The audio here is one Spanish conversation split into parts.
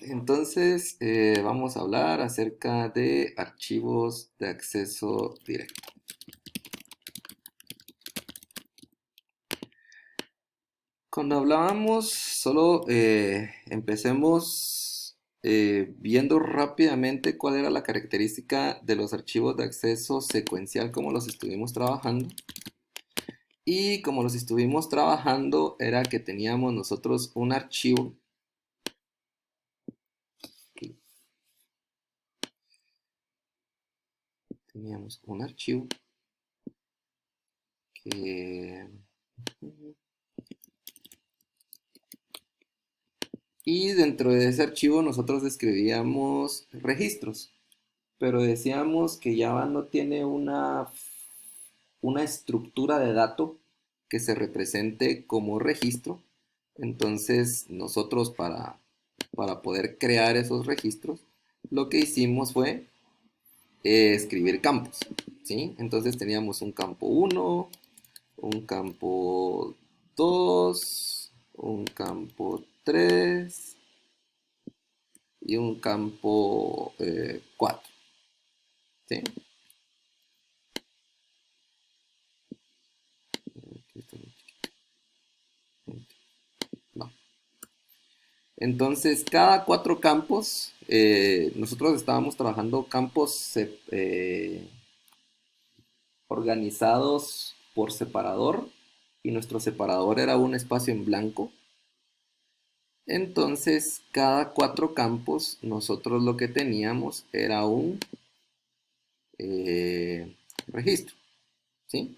Entonces, vamos a hablar acerca de archivos de acceso directo. Cuando hablábamos, solo empecemos viendo rápidamente cuál era la característica de los archivos de acceso secuencial como los estuvimos trabajando. Y como los estuvimos trabajando, era que teníamos nosotros un archivo. Teníamos un archivo que... Y dentro de ese archivo nosotros describíamos registros, pero decíamos que Java no tiene una estructura de dato que se represente como registro. Entonces nosotros para poder crear esos registros, lo que hicimos fue escribir campos, ¿sí? Entonces teníamos un campo uno, un campo 2, un campo 3 y un campo 4, ¿sí? No. Entonces, cada cuatro campos, nosotros estábamos trabajando campos organizados por separador y nuestro separador era un espacio en blanco. Entonces, cada cuatro campos, nosotros lo que teníamos era un registro, ¿sí?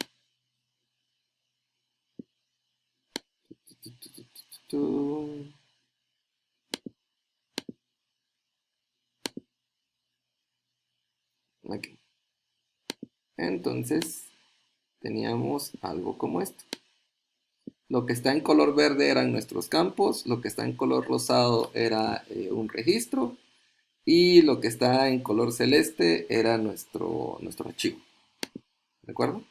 Aquí. Entonces, teníamos algo como esto. Lo que está en color verde eran nuestros campos, lo que está en color rosado era un registro y lo que está en color celeste era nuestro archivo. ¿De acuerdo?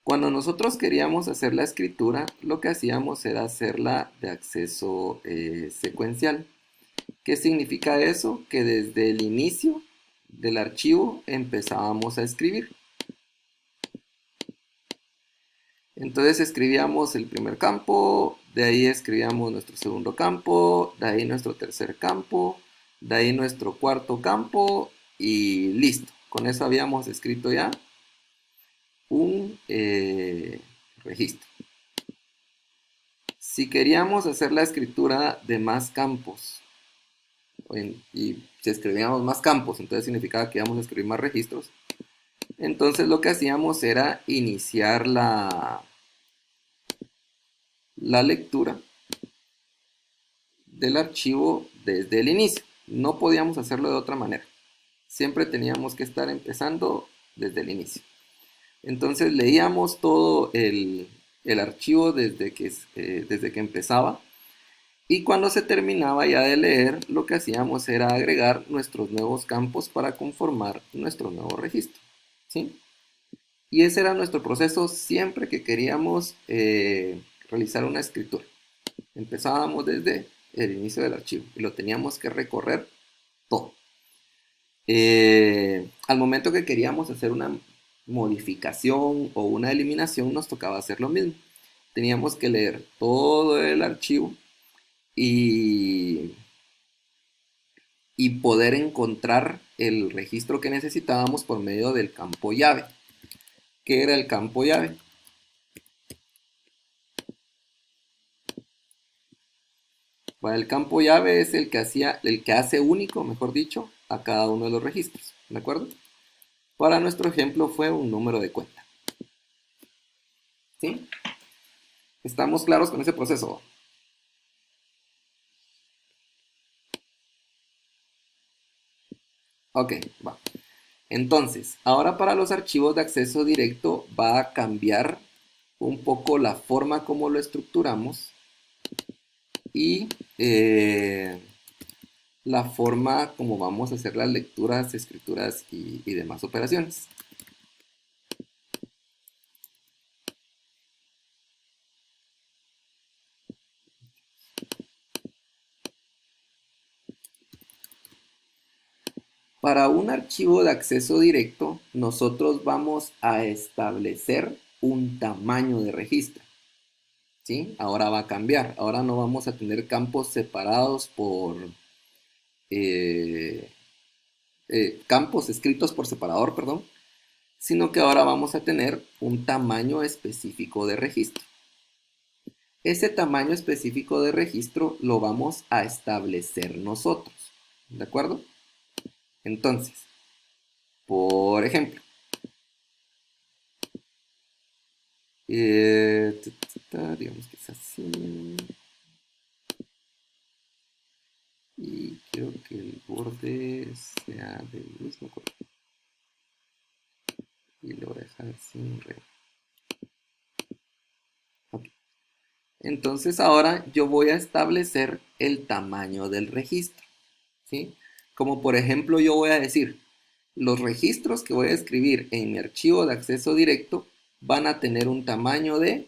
Cuando nosotros queríamos hacer la escritura, lo que hacíamos era hacerla de acceso secuencial. ¿Qué significa eso? Que desde el inicio del archivo empezábamos a escribir. Entonces escribíamos el primer campo, de ahí escribíamos nuestro segundo campo, de ahí nuestro tercer campo, de ahí nuestro cuarto campo y listo. Con eso habíamos escrito ya un registro. Si queríamos hacer la escritura de más campos y si escribíamos más campos, entonces significaba que íbamos a escribir más registros. Entonces lo que hacíamos era iniciar la lectura del archivo desde el inicio. No podíamos hacerlo de otra manera. Siempre teníamos que estar empezando desde el inicio. Entonces leíamos todo el archivo desde que empezaba y cuando se terminaba ya de leer, lo que hacíamos era agregar nuestros nuevos campos para conformar nuestro nuevo registro, ¿sí? Y ese era nuestro proceso siempre que queríamos realizar una escritura. Empezábamos desde el inicio del archivo y lo teníamos que recorrer todo. Al momento que queríamos hacer una modificación o una eliminación, nos tocaba hacer lo mismo. Teníamos que leer todo el archivo y, y poder encontrar el registro que necesitábamos por medio del campo llave. ¿Qué era el campo llave? Bueno, el campo llave es el que hace único, mejor dicho, a cada uno de los registros, ¿de acuerdo? Para nuestro ejemplo fue un número de cuenta, ¿sí? ¿Estamos claros con ese proceso? Ok, va. Entonces, ahora para los archivos de acceso directo va a cambiar un poco la forma como lo estructuramos y la forma como vamos a hacer las lecturas, escrituras y demás operaciones. Para un archivo de acceso directo, nosotros vamos a establecer un tamaño de registro. ¿Sí? Ahora va a cambiar. Ahora no vamos a tener campos separados por eh, campos escritos por separador, perdón, sino que ahora vamos a tener un tamaño específico de registro. Ese tamaño específico de registro lo vamos a establecer nosotros, ¿de acuerdo? Entonces, por ejemplo, digamos que es así, y quiero que el borde sea del mismo color, y lo voy a dejar sin rey. Okay. Entonces ahora yo voy a establecer el tamaño del registro, ¿sí? Como por ejemplo yo voy a decir, los registros que voy a escribir en mi archivo de acceso directo van a tener un tamaño de,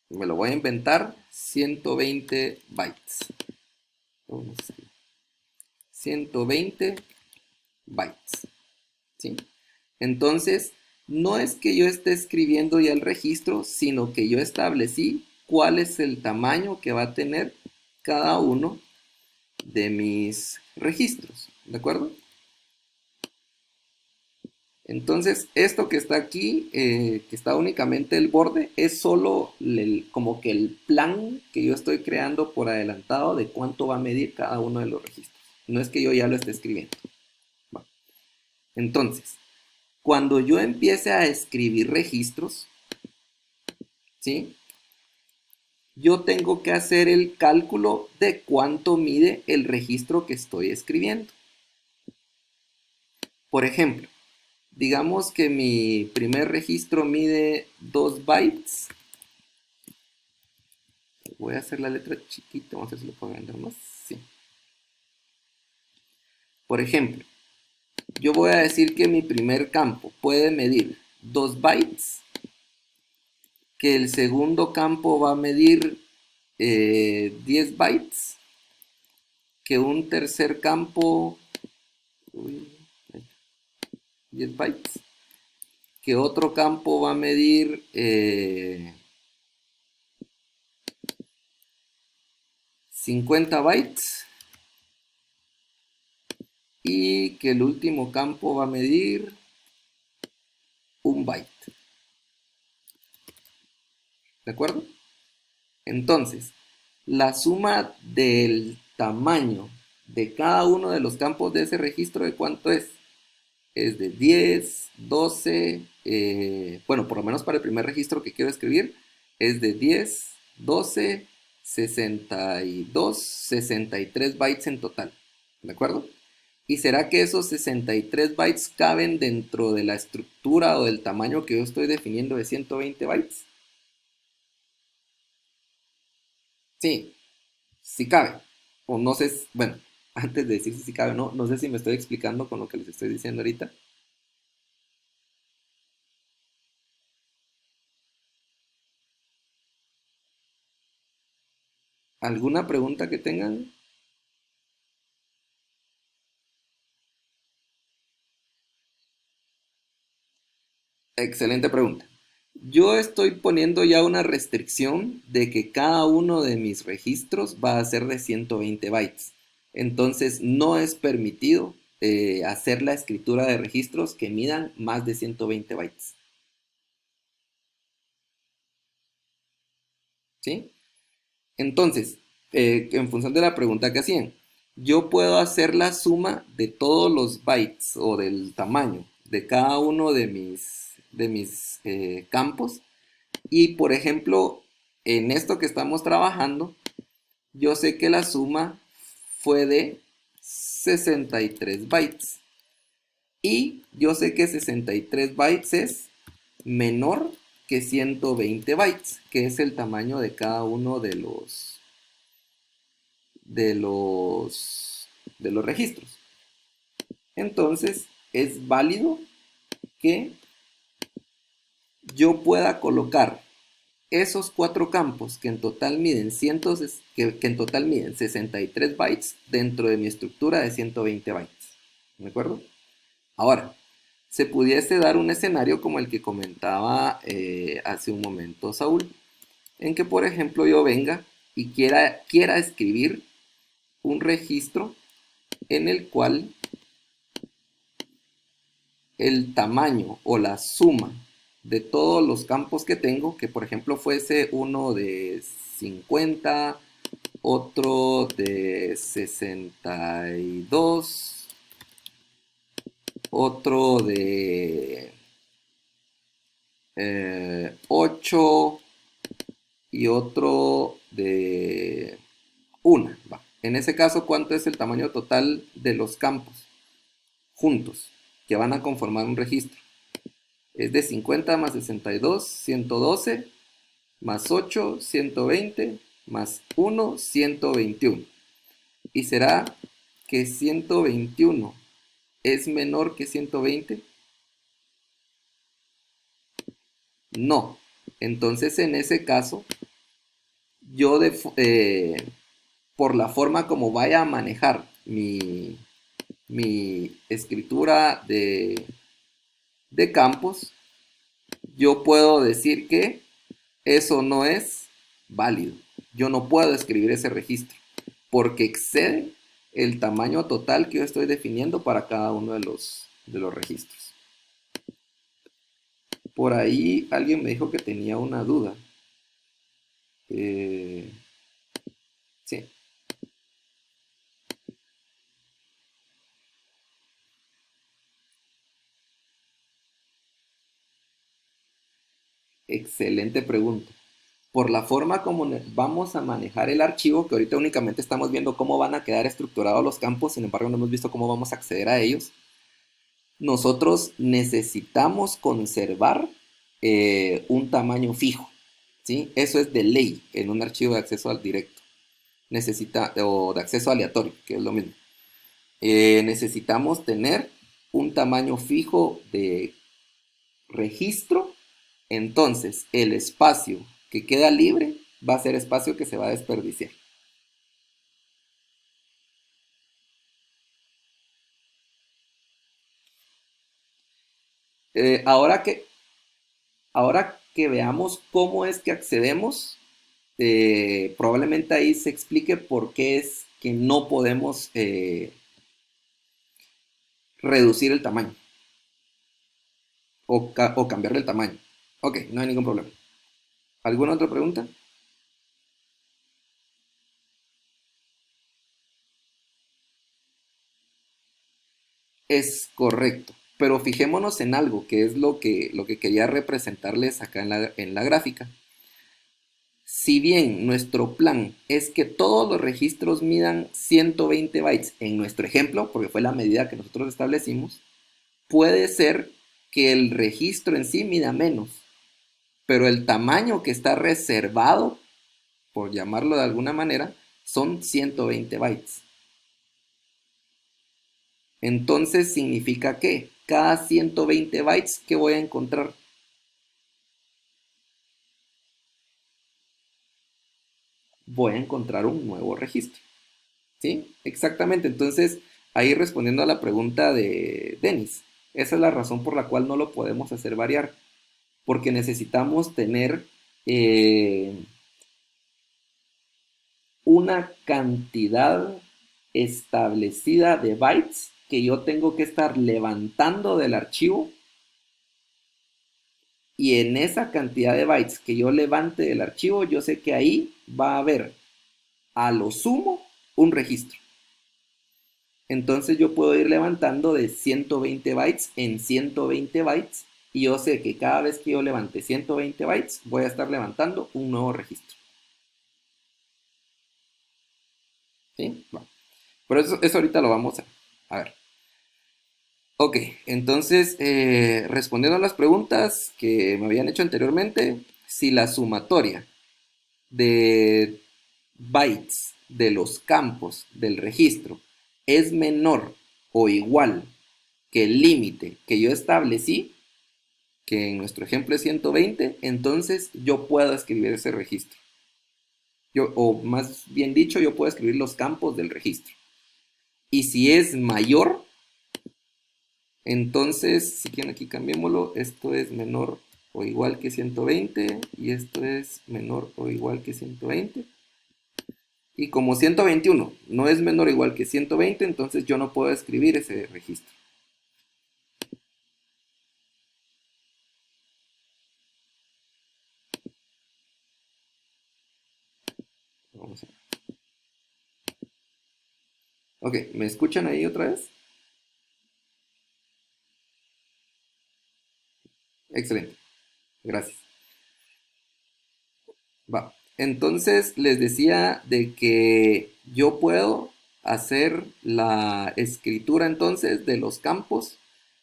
me lo voy a inventar, 120 bytes. 120 bytes, ¿sí? Entonces, no es que yo esté escribiendo ya el registro, sino que yo establecí cuál es el tamaño que va a tener cada uno de mis registros, ¿de acuerdo? Entonces, esto que está aquí, que está únicamente el borde, es solo como que el plan que yo estoy creando por adelantado de cuánto va a medir cada uno de los registros. No es que yo ya lo esté escribiendo. Bueno, entonces, cuando yo empiece a escribir registros, ¿sí? Yo tengo que hacer el cálculo de cuánto mide el registro que estoy escribiendo. Por ejemplo, digamos que mi primer registro mide 2 bytes. Voy a hacer la letra chiquita, vamos a ver si lo puedo agrandar más. Sí. Por ejemplo, yo voy a decir que mi primer campo puede medir 2 bytes, que el segundo campo va a medir 10 bytes, que un tercer campo, 10 bytes, que otro campo va a medir 50 bytes y que el último campo va a medir 1 byte. ¿De acuerdo? Entonces, la suma del tamaño de cada uno de los campos de ese registro, ¿de cuánto es? Es de 10, 12, bueno, por lo menos para el primer registro que quiero escribir, es de 10, 12, 62, 63 bytes en total. ¿De acuerdo? ¿Y será que esos 63 bytes caben dentro de la estructura o del tamaño que yo estoy definiendo de 120 bytes? Sí, sí cabe. O no sé, bueno, antes de decir si sí cabe o no, no sé si me estoy explicando con lo que les estoy diciendo ahorita. ¿Alguna pregunta que tengan? Excelente pregunta. Yo estoy poniendo ya una restricción de que cada uno de mis registros va a ser de 120 bytes. Entonces no es permitido hacer la escritura de registros que midan más de 120 bytes. ¿Sí? Entonces, en función de la pregunta que hacían, yo puedo hacer la suma de todos los bytes o del tamaño de cada uno de mis campos. Y por ejemplo, en esto que estamos trabajando, yo sé que la suma fue de 63 bytes. Y yo sé que 63 bytes es menor que 120 bytes, que es el tamaño de cada uno de los registros. Entonces, es válido que yo pueda colocar esos cuatro campos que en total miden que en total miden 63 bytes dentro de mi estructura de 120 bytes. ¿De acuerdo? Ahora, se pudiese dar un escenario como el que comentaba hace un momento Saúl, en que por ejemplo yo venga y quiera escribir un registro en el cual el tamaño o la suma de todos los campos que tengo, que por ejemplo fuese uno de 50, otro de 62, otro de 8 y otro de 1. En ese caso, ¿cuánto es el tamaño total de los campos juntos que van a conformar un registro? Es de 50 más 62, 112, más 8, 120, más 1, 121. ¿Y será que 121 es menor que 120? No. Entonces, en ese caso, yo por la forma como vaya a manejar mi escritura de campos, yo puedo decir que eso no es válido. Yo no puedo escribir ese registro porque excede el tamaño total que yo estoy definiendo para cada uno de los registros. Por ahí alguien me dijo que tenía una duda. Sí, excelente pregunta. Por la forma como vamos a manejar el archivo, que ahorita únicamente estamos viendo cómo van a quedar estructurados los campos, sin embargo no hemos visto cómo vamos a acceder a ellos, nosotros necesitamos conservar un tamaño fijo, ¿sí? Eso es de ley en un archivo de acceso al directo, o de acceso aleatorio, que es lo mismo. Necesitamos tener un tamaño fijo de registro. Entonces el espacio que queda libre va a ser espacio que se va a desperdiciar. Eh, ahora que, ahora que veamos cómo es que accedemos, probablemente ahí se explique por qué es que no podemos reducir el tamaño o cambiarle el tamaño. Ok, no hay ningún problema. ¿Alguna otra pregunta? Es correcto, pero fijémonos en algo que es lo que quería representarles acá en la gráfica. Si bien nuestro plan es que todos los registros midan 120 bytes en nuestro ejemplo, porque fue la medida que nosotros establecimos, puede ser que el registro en sí mida menos, pero el tamaño que está reservado, por llamarlo de alguna manera, son 120 bytes. Entonces significa que cada 120 bytes que voy a encontrar, voy a encontrar un nuevo registro. ¿Sí? Exactamente. Entonces, ahí respondiendo a la pregunta de Denis, esa es la razón por la cual no lo podemos hacer variar, porque necesitamos tener eh, una cantidad establecida de bytes que yo tengo que estar levantando del archivo, y en esa cantidad de bytes que yo levante del archivo, yo sé que ahí va a haber a lo sumo un registro. Entonces yo puedo ir levantando de 120 bytes en 120 bytes, y yo sé que cada vez que yo levante 120 bytes voy a estar levantando un nuevo registro. ¿Sí? Bueno, pero eso ahorita lo vamos a ver. Ok, entonces respondiendo a las preguntas que me habían hecho anteriormente, si la sumatoria de bytes de los campos del registro es menor o igual que el límite que yo establecí, que en nuestro ejemplo es 120, entonces yo puedo escribir ese registro. O más bien dicho, yo puedo escribir los campos del registro. Y si es mayor, Entonces, si quieren aquí cambiémoslo, esto es menor o igual que 120 y esto es menor o igual que 120. Y como 121 no es menor o igual que 120, entonces yo no puedo escribir ese registro. Vamos a... Ok, ¿me escuchan ahí otra vez? Excelente, gracias. Va. Entonces les decía de que yo puedo hacer la escritura entonces de los campos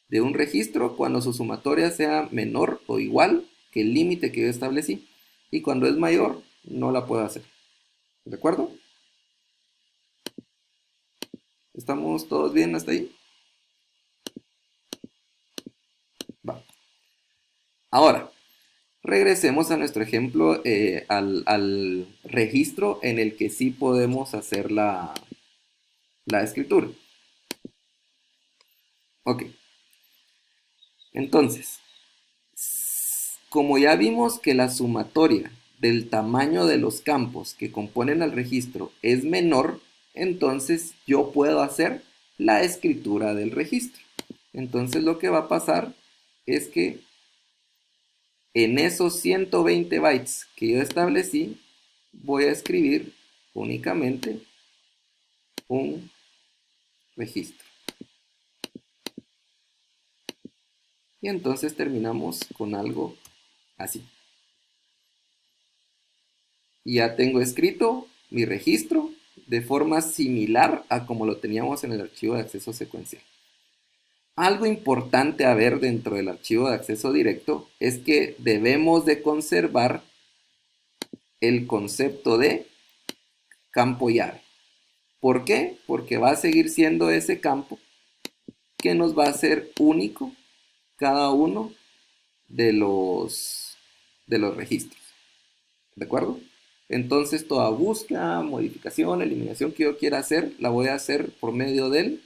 de un registro cuando su sumatoria sea menor o igual que el límite que yo establecí. Y cuando es mayor, no la puedo hacer. ¿De acuerdo? ¿Estamos todos bien hasta ahí? Va. Ahora, regresemos a nuestro ejemplo, al registro en el que sí podemos hacer la escritura. Ok, entonces, como ya vimos que la sumatoria del tamaño de los campos que componen el registro es menor, entonces yo puedo hacer la escritura del registro. Entonces lo que va a pasar es que en esos 120 bytes que yo establecí, voy a escribir únicamente un registro. Y entonces terminamos con algo así. Y ya tengo escrito mi registro de forma similar a como lo teníamos en el archivo de acceso secuencial. Algo importante a ver dentro del archivo de acceso directo es que debemos de conservar el concepto de campo llave. ¿Por qué? Porque va a seguir siendo ese campo que nos va a ser único cada uno de los registros. ¿De acuerdo? Entonces toda búsqueda, modificación, eliminación que yo quiera hacer, la voy a hacer por medio del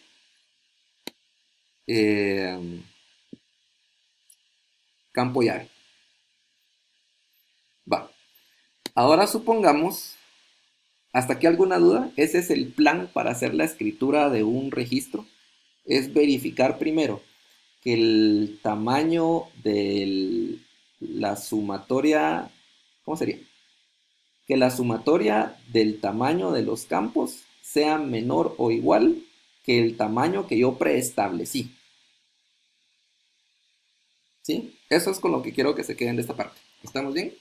eh, campo llave. Va. Ahora supongamos, ¿hasta aquí alguna duda? Ese es el plan para hacer la escritura de un registro. Es verificar primero que el tamaño de la sumatoria, ¿cómo sería? Que la sumatoria del tamaño de los campos sea menor o igual que el tamaño que yo preestablecí. ¿Sí? Eso es con lo que quiero que se queden de esta parte. ¿Estamos bien?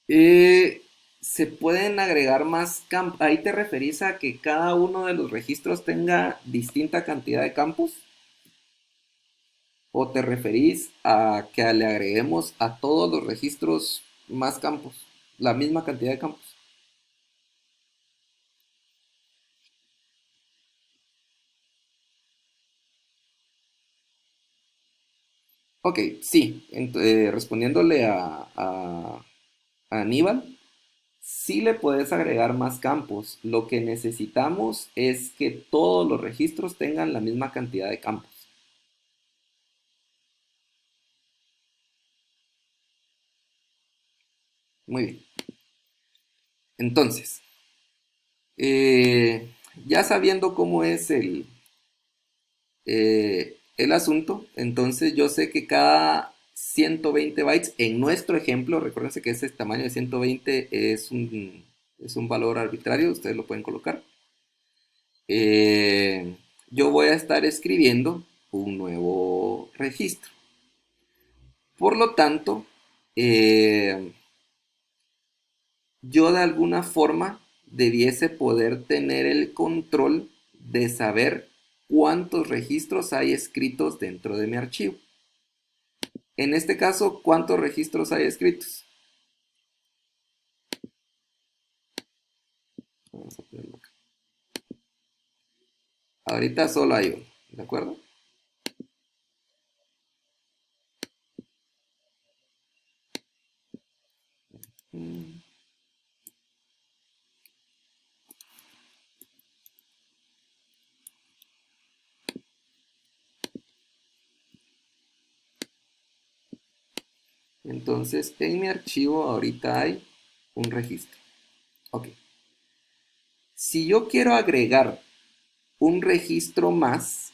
Eh, Se pueden agregar más campos. Ahí te referís a que cada uno de los registros tenga distinta cantidad de campos. ¿O te referís a que le agreguemos a todos los registros más campos? La misma cantidad de campos. Ok, sí. Respondiéndole a Aníbal, sí le puedes agregar más campos. Lo que necesitamos es que todos los registros tengan la misma cantidad de campos. Muy bien. Entonces, eh, ya sabiendo cómo es el asunto, entonces yo sé que cada 120 bytes, en nuestro ejemplo, recuérdense que ese tamaño de 120 es un valor arbitrario, ustedes lo pueden colocar. Yo voy a estar escribiendo un nuevo registro. Por lo tanto, yo de alguna forma debiese poder tener el control de saber cuántos registros hay escritos dentro de mi archivo. En este caso, ¿cuántos registros hay escritos? Vamos a ponerlo acá. Ahorita solo hay uno, ¿de acuerdo? Entonces, en mi archivo ahorita hay un registro. Ok. Si yo quiero agregar un registro más,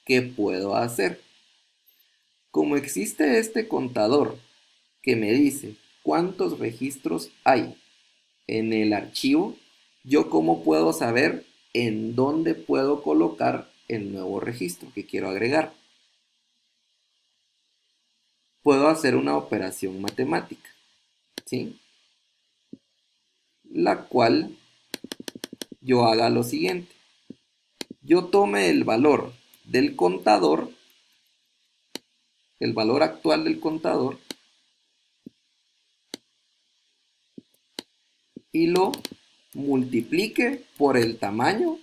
¿qué puedo hacer? Como existe este contador que me dice cuántos registros hay en el archivo, yo cómo puedo saber en dónde puedo colocar el nuevo registro que quiero agregar. Puedo hacer una operación matemática, ¿sí? La cual yo haga lo siguiente. Yo tome el valor del contador, el valor actual del contador, y lo multiplique por el tamaño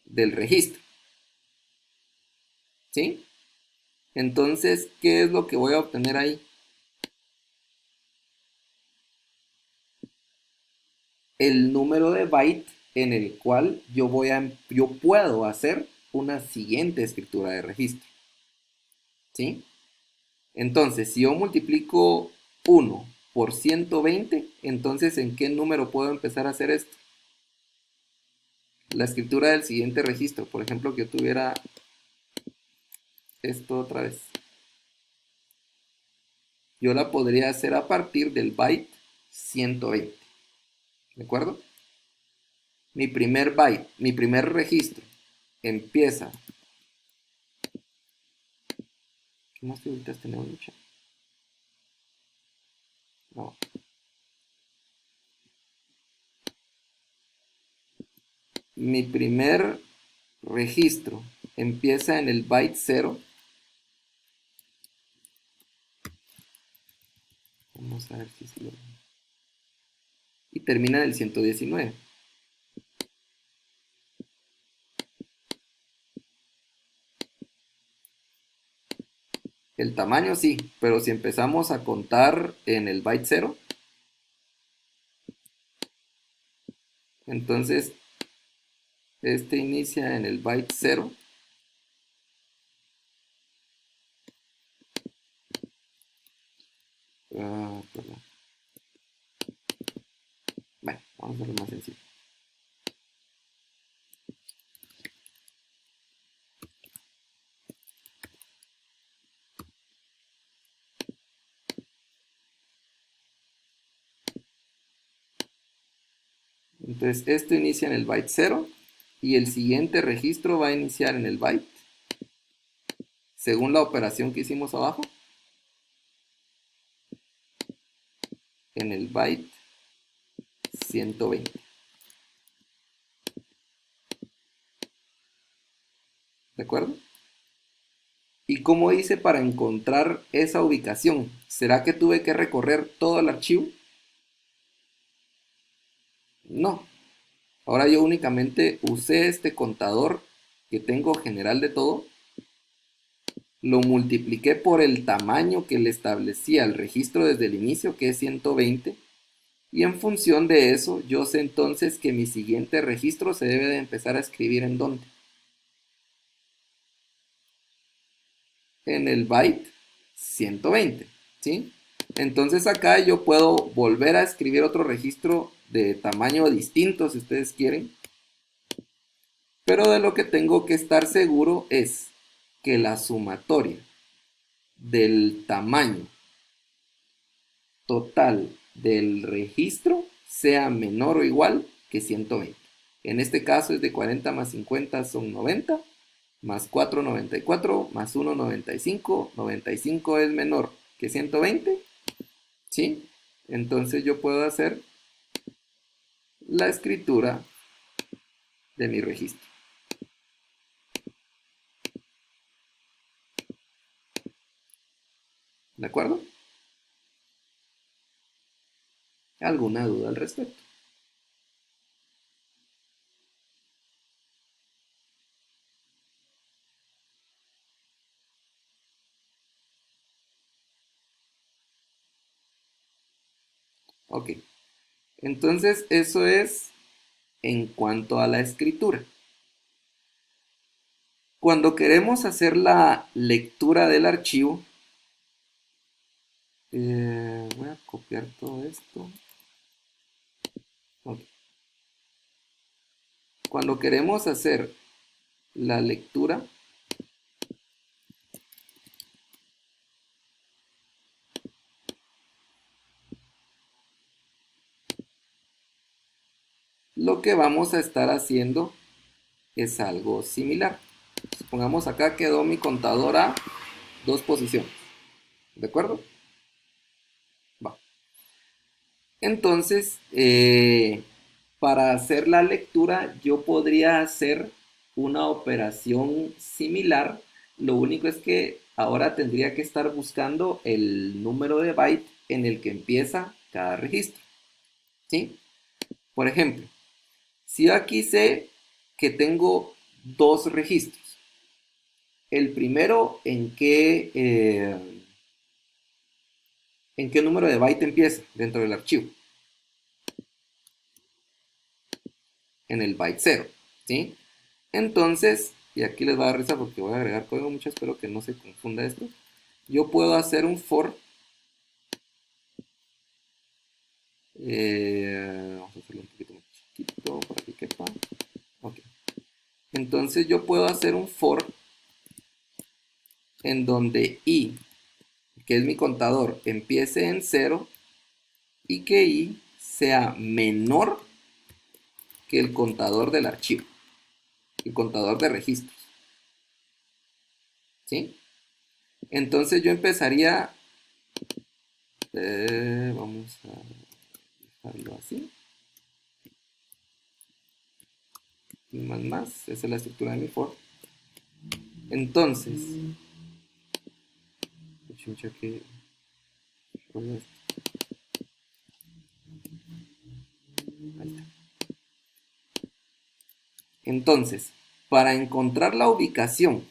del registro, ¿sí? Entonces, ¿qué es lo que voy a obtener ahí? El número de byte en el cual yo puedo hacer una siguiente escritura de registro, ¿sí? Entonces, si yo multiplico 1 por 120, entonces ¿en qué número puedo empezar a hacer esto? La escritura del siguiente registro, por ejemplo, que yo tuviera esto otra vez. Yo la podría hacer a partir del byte 120, ¿de acuerdo? Mi primer registro empieza. ¿Qué más figuritas tenemos, mucha? No. Mi primer registro empieza en el byte 0. Vamos a ver si se lo... Y termina en el 119. El tamaño sí, pero si empezamos a contar en el byte 0, entonces este inicia en el byte 0. Perdón. Bueno, vamos a hacerlo más sencillo. Entonces esto inicia en el byte 0 y el siguiente registro va a iniciar en el byte, según la operación que hicimos abajo, en el byte 120. ¿De acuerdo? ¿Y cómo hice para encontrar esa ubicación? ¿Será que tuve que recorrer todo el archivo? No. Ahora yo únicamente usé este contador que tengo general de todo, lo multipliqué por el tamaño que le establecía el registro desde el inicio, que es 120, y en función de eso yo sé entonces que mi siguiente registro se debe de empezar a escribir ¿en dónde? En el byte 120, ¿sí? Entonces acá yo puedo volver a escribir otro registro de tamaño distinto si ustedes quieren, pero de lo que tengo que estar seguro es que la sumatoria del tamaño total del registro sea menor o igual que 120. En este caso es de 40 más 50 son 90, más 4, 94, más 1, 95. 95 es menor que 120, ¿sí? Entonces yo puedo hacer la escritura de mi registro. ¿De acuerdo? ¿Alguna duda al respecto? Ok. Entonces eso es en cuanto a la escritura. Cuando queremos hacer la lectura del archivo, Voy a copiar todo esto. Ok. Cuando queremos hacer la lectura, lo que vamos a estar haciendo es algo similar. Supongamos acá quedó mi contador a 2 posiciones. ¿De acuerdo? Va. Entonces, para hacer la lectura, yo podría hacer una operación similar. Lo único es que ahora tendría que estar buscando el número de byte en el que empieza cada registro. ¿Sí? Por ejemplo, si yo aquí sé que tengo 2 registros, el primero en qué número de byte empieza dentro del archivo, en el byte 0, ¿sí? Entonces, y aquí les va a dar risa porque voy a agregar código mucho, espero que no se confunda esto. Yo puedo hacer un for, vamos a hacerlo un poquito más chiquito para que quepa. Ok. Entonces yo puedo hacer un for en donde i, que es mi contador, empiece en 0 y que i sea menor que el contador del archivo, el contador de registros, ¿sí? Entonces yo empezaría, vamos a dejarlo así, y más, esa es la estructura de mi for. Entonces, que, ahí está. Entonces, para encontrar la ubicación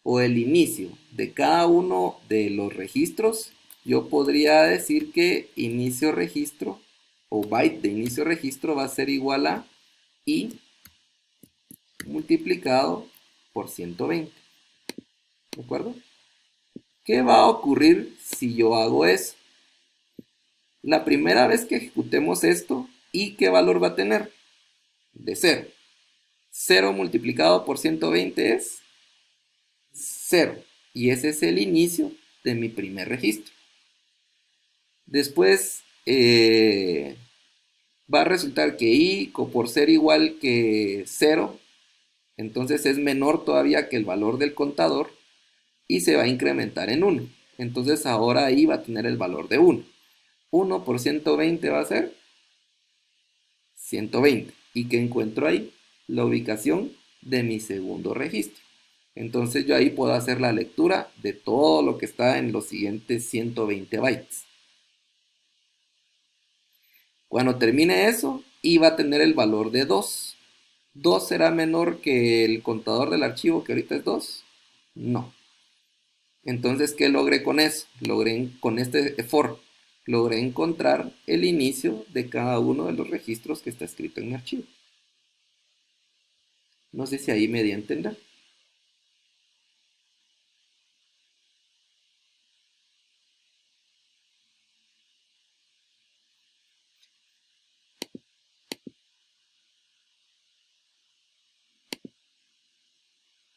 o el inicio de cada uno de los registros, yo podría decir que inicio registro o byte de inicio registro va a ser igual a i multiplicado por 120. ¿De acuerdo? ¿Qué va a ocurrir si yo hago eso? La primera vez que ejecutemos esto, ¿y qué valor va a tener? De 0. 0 multiplicado por 120 es 0. Y ese es el inicio de mi primer registro. Después va a resultar que i por ser igual que 0, entonces es menor todavía que el valor del contador y se va a incrementar en 1. Entonces ahora i va a tener el valor de 1. 1 por 120 va a ser 120. ¿Y qué encuentro ahí? La ubicación de mi segundo registro. Entonces yo ahí puedo hacer la lectura de todo lo que está en los siguientes 120 bytes. Cuando termine eso, i va a tener el valor de 2. ¿2 será menor que el contador del archivo que ahorita es 2? No. Entonces, ¿qué logré con eso? Con este for, logré encontrar el inicio de cada uno de los registros que está escrito en mi archivo. No sé si ahí me di a entender.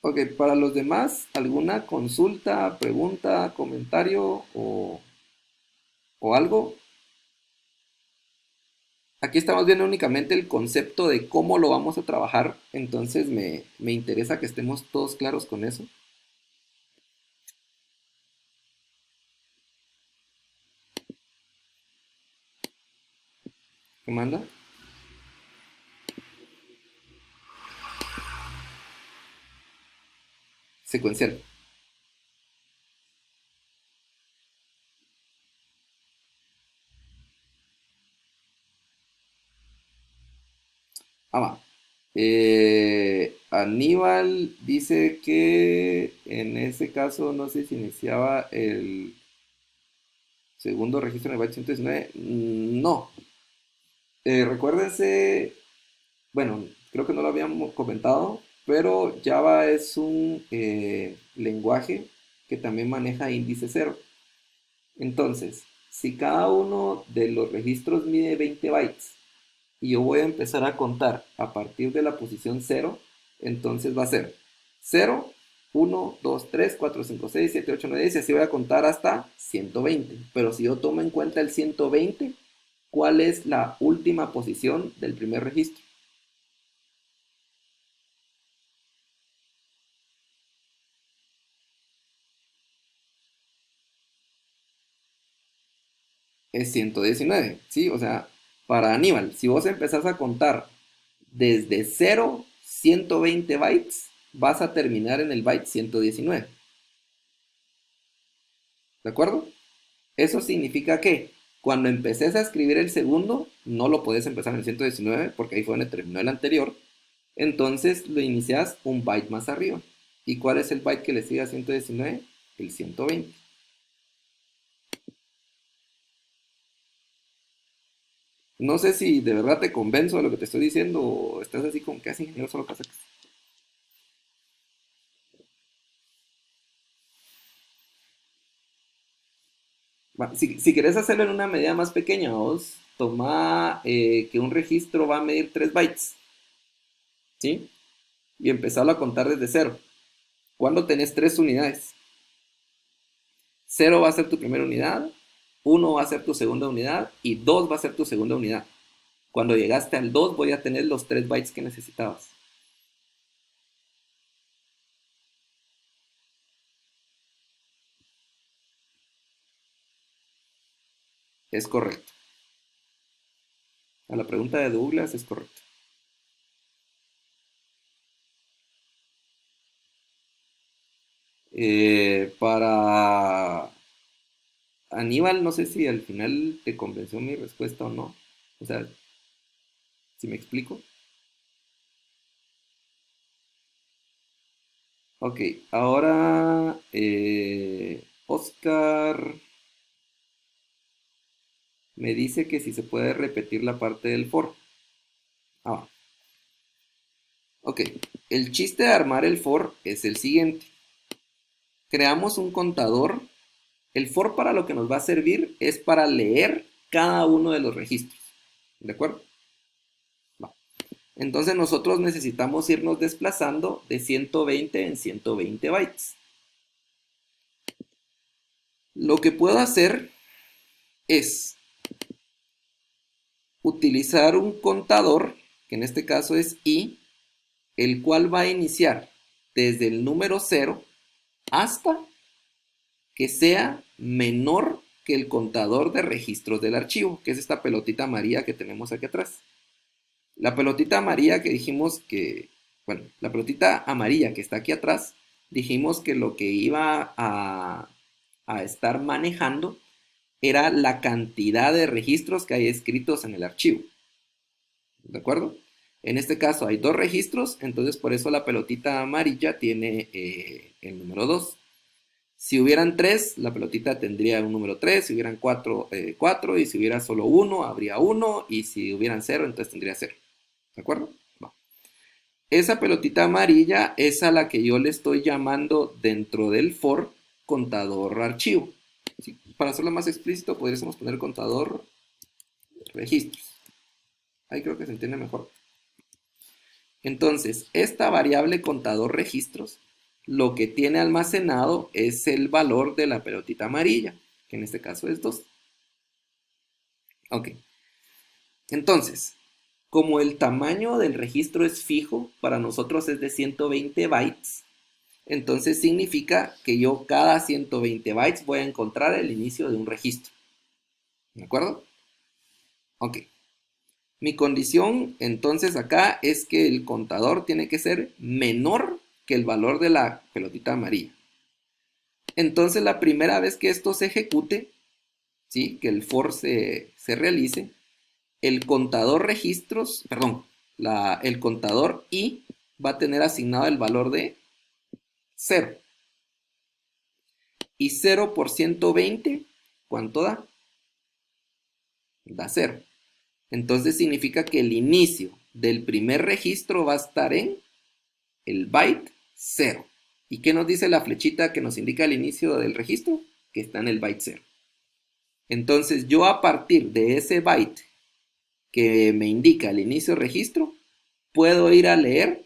Ok, para los demás, ¿alguna consulta, pregunta, comentario o algo? Aquí estamos viendo únicamente el concepto de cómo lo vamos a trabajar, entonces me interesa que estemos todos claros con eso. ¿Qué manda? Secuencial. Ah, va. Aníbal dice que en ese caso no sé si iniciaba el segundo registro en el byte 119. No. Recuérdense, bueno, creo que no lo habíamos comentado, pero Java es un lenguaje que también maneja índice 0. Entonces, si cada uno de los registros mide 20 bytes y yo voy a empezar a contar a partir de la posición 0, entonces va a ser 0, 1, 2, 3, 4, 5, 6, 7, 8, 9, 10 y así voy a contar hasta 120. Pero si yo tomo en cuenta el 120, ¿cuál es la última posición del primer registro? Es 119, ¿sí? O sea, para Aníbal, si vos empezás a contar desde 0, 120 bytes, vas a terminar en el byte 119. ¿De acuerdo? Eso significa que cuando empeces a escribir el segundo, no lo puedes empezar en el 119 porque ahí fue donde terminó el anterior. Entonces lo inicias un byte más arriba. ¿Y cuál es el byte que le sigue a 119? El 120. No sé si de verdad te convenzo de lo que te estoy diciendo o estás así como que así, ingeniero, solo pasa. Si querés hacerlo en una medida más pequeña, vos toma que un registro va a medir 3 bytes, ¿sí? Y empezarlo a contar desde cero. ¿Cuándo tenés 3 unidades? Cero va a ser tu primera unidad, uno va a ser tu segunda unidad y 2 va a ser tu segunda unidad. Cuando llegaste al 2 voy a tener los 3 bytes que necesitabas. Es correcto. A la pregunta de Douglas es correcto. Para Aníbal, no sé si al final te convenció mi respuesta o no. O sea, si me explico. Ok, ahora Oscar me dice que si se puede repetir la parte del for. Ah, ok. El chiste de armar el for es el siguiente. Creamos un contador. El for para lo que nos va a servir es para leer cada uno de los registros. ¿De acuerdo? Va. Entonces nosotros necesitamos irnos desplazando de 120 en 120 bytes. Lo que puedo hacer es utilizar un contador, que en este caso es i, el cual va a iniciar desde el número 0 hasta que sea menor que el contador de registros del archivo, que es esta pelotita amarilla que tenemos aquí atrás. La pelotita amarilla que dijimos que, bueno, la pelotita amarilla que está aquí atrás, dijimos que lo que iba a estar manejando era la cantidad de registros que hay escritos en el archivo. ¿De acuerdo? En este caso hay dos registros, entonces por eso la pelotita amarilla tiene el número 2. Si hubieran 3, la pelotita tendría un número 3. Si hubieran 4, 4. Y si hubiera solo uno, habría uno. Y si hubieran 0, entonces tendría 0. ¿De acuerdo? No. Esa pelotita amarilla es a la que yo le estoy llamando dentro del for contador archivo. ¿Sí? Para hacerlo más explícito, podríamos poner contador registros. Ahí creo que se entiende mejor. Entonces, esta variable contador registros, lo que tiene almacenado es el valor de la pelotita amarilla, que en este caso es 2. Ok. Entonces, como el tamaño del registro es fijo, para nosotros es de 120 bytes, entonces significa que yo cada 120 bytes voy a encontrar el inicio de un registro. ¿De acuerdo? Ok. Mi condición entonces acá es que el contador tiene que ser menor que el valor de la pelotita amarilla. Entonces la primera vez que esto se ejecute, ¿sí? Que el for se realice, el contador registros, perdón, el contador i va a tener asignado el valor de 0. Y 0 por 120, ¿cuánto da? Da 0. Entonces significa que el inicio del primer registro va a estar en el byte 0. ¿Y qué nos dice la flechita que nos indica el inicio del registro? Que está en el byte 0. Entonces yo a partir de ese byte que me indica el inicio de registro, puedo ir a leer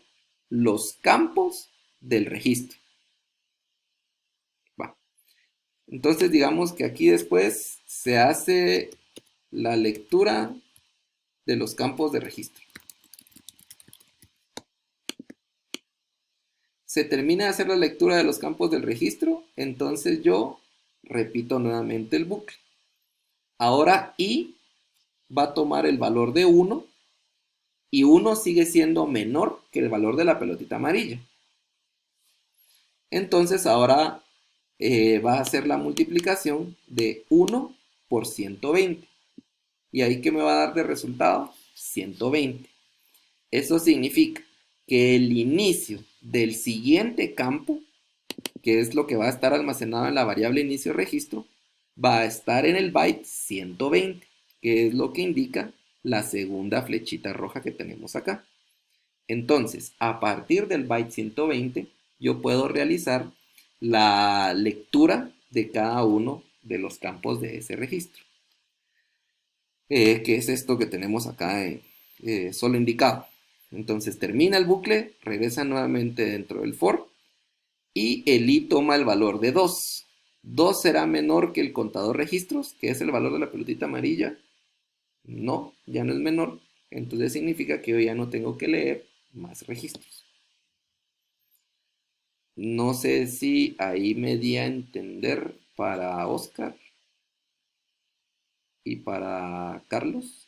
los campos del registro. Va. Entonces digamos que aquí después se hace la lectura de los campos de registro. Se termina de hacer la lectura de los campos del registro, entonces yo repito nuevamente el bucle. Ahora i va a tomar el valor de 1 y 1 sigue siendo menor que el valor de la pelotita amarilla. Entonces ahora va a hacer la multiplicación de 1 por 120. ¿Y ahí qué me va a dar de resultado? 120. Eso significa que el inicio del siguiente campo, que es lo que va a estar almacenado en la variable inicio registro, va a estar en el byte 120, que es lo que indica la segunda flechita roja que tenemos acá. Entonces, a partir del byte 120, yo puedo realizar la lectura de cada uno de los campos de ese registro, que es esto que tenemos acá solo indicado. Entonces termina el bucle, regresa nuevamente dentro del for y el i toma el valor de 2. 2 será menor que el contador registros, que es el valor de la pelotita amarilla. No, ya no es menor. Entonces significa que yo ya no tengo que leer más registros. No sé si ahí me di a entender para Oscar y para Carlos.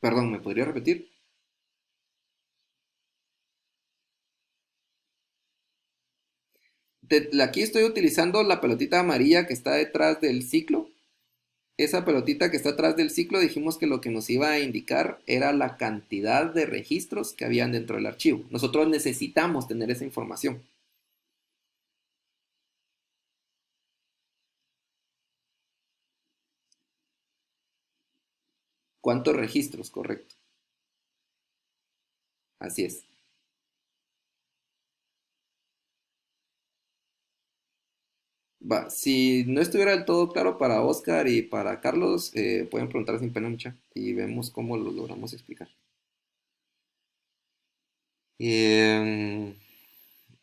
Perdón, ¿me podría repetir? Aquí estoy utilizando la pelotita amarilla que está detrás del ciclo. Esa pelotita que está atrás del ciclo dijimos que lo que nos iba a indicar era la cantidad de registros que habían dentro del archivo. Nosotros necesitamos tener esa información. ¿Cuántos registros? Correcto. Así es. Va, si no estuviera del todo claro para Oscar y para Carlos, pueden preguntar sin pena mucha y vemos cómo lo logramos explicar. Em,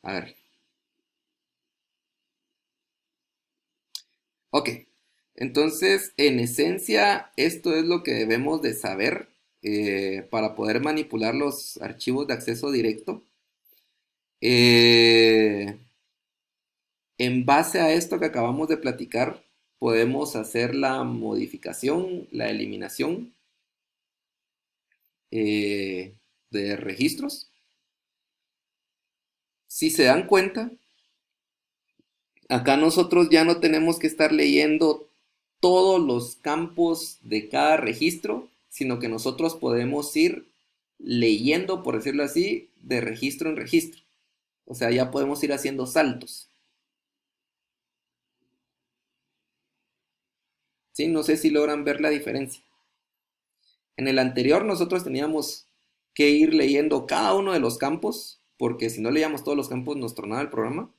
a ver, ok. Entonces, en esencia, esto es lo que debemos de saber para poder manipular los archivos de acceso directo. Eh, en base a esto que acabamos de platicar, podemos hacer la modificación, la eliminación de registros. Si se dan cuenta, acá nosotros ya no tenemos que estar leyendo todos los campos de cada registro, sino que nosotros podemos ir leyendo, por decirlo así, de registro en registro. O sea, ya podemos ir haciendo saltos. ¿Sí? No sé si logran ver la diferencia. En el anterior nosotros teníamos que ir leyendo cada uno de los campos, porque si no leíamos todos los campos nos tronaba el programa.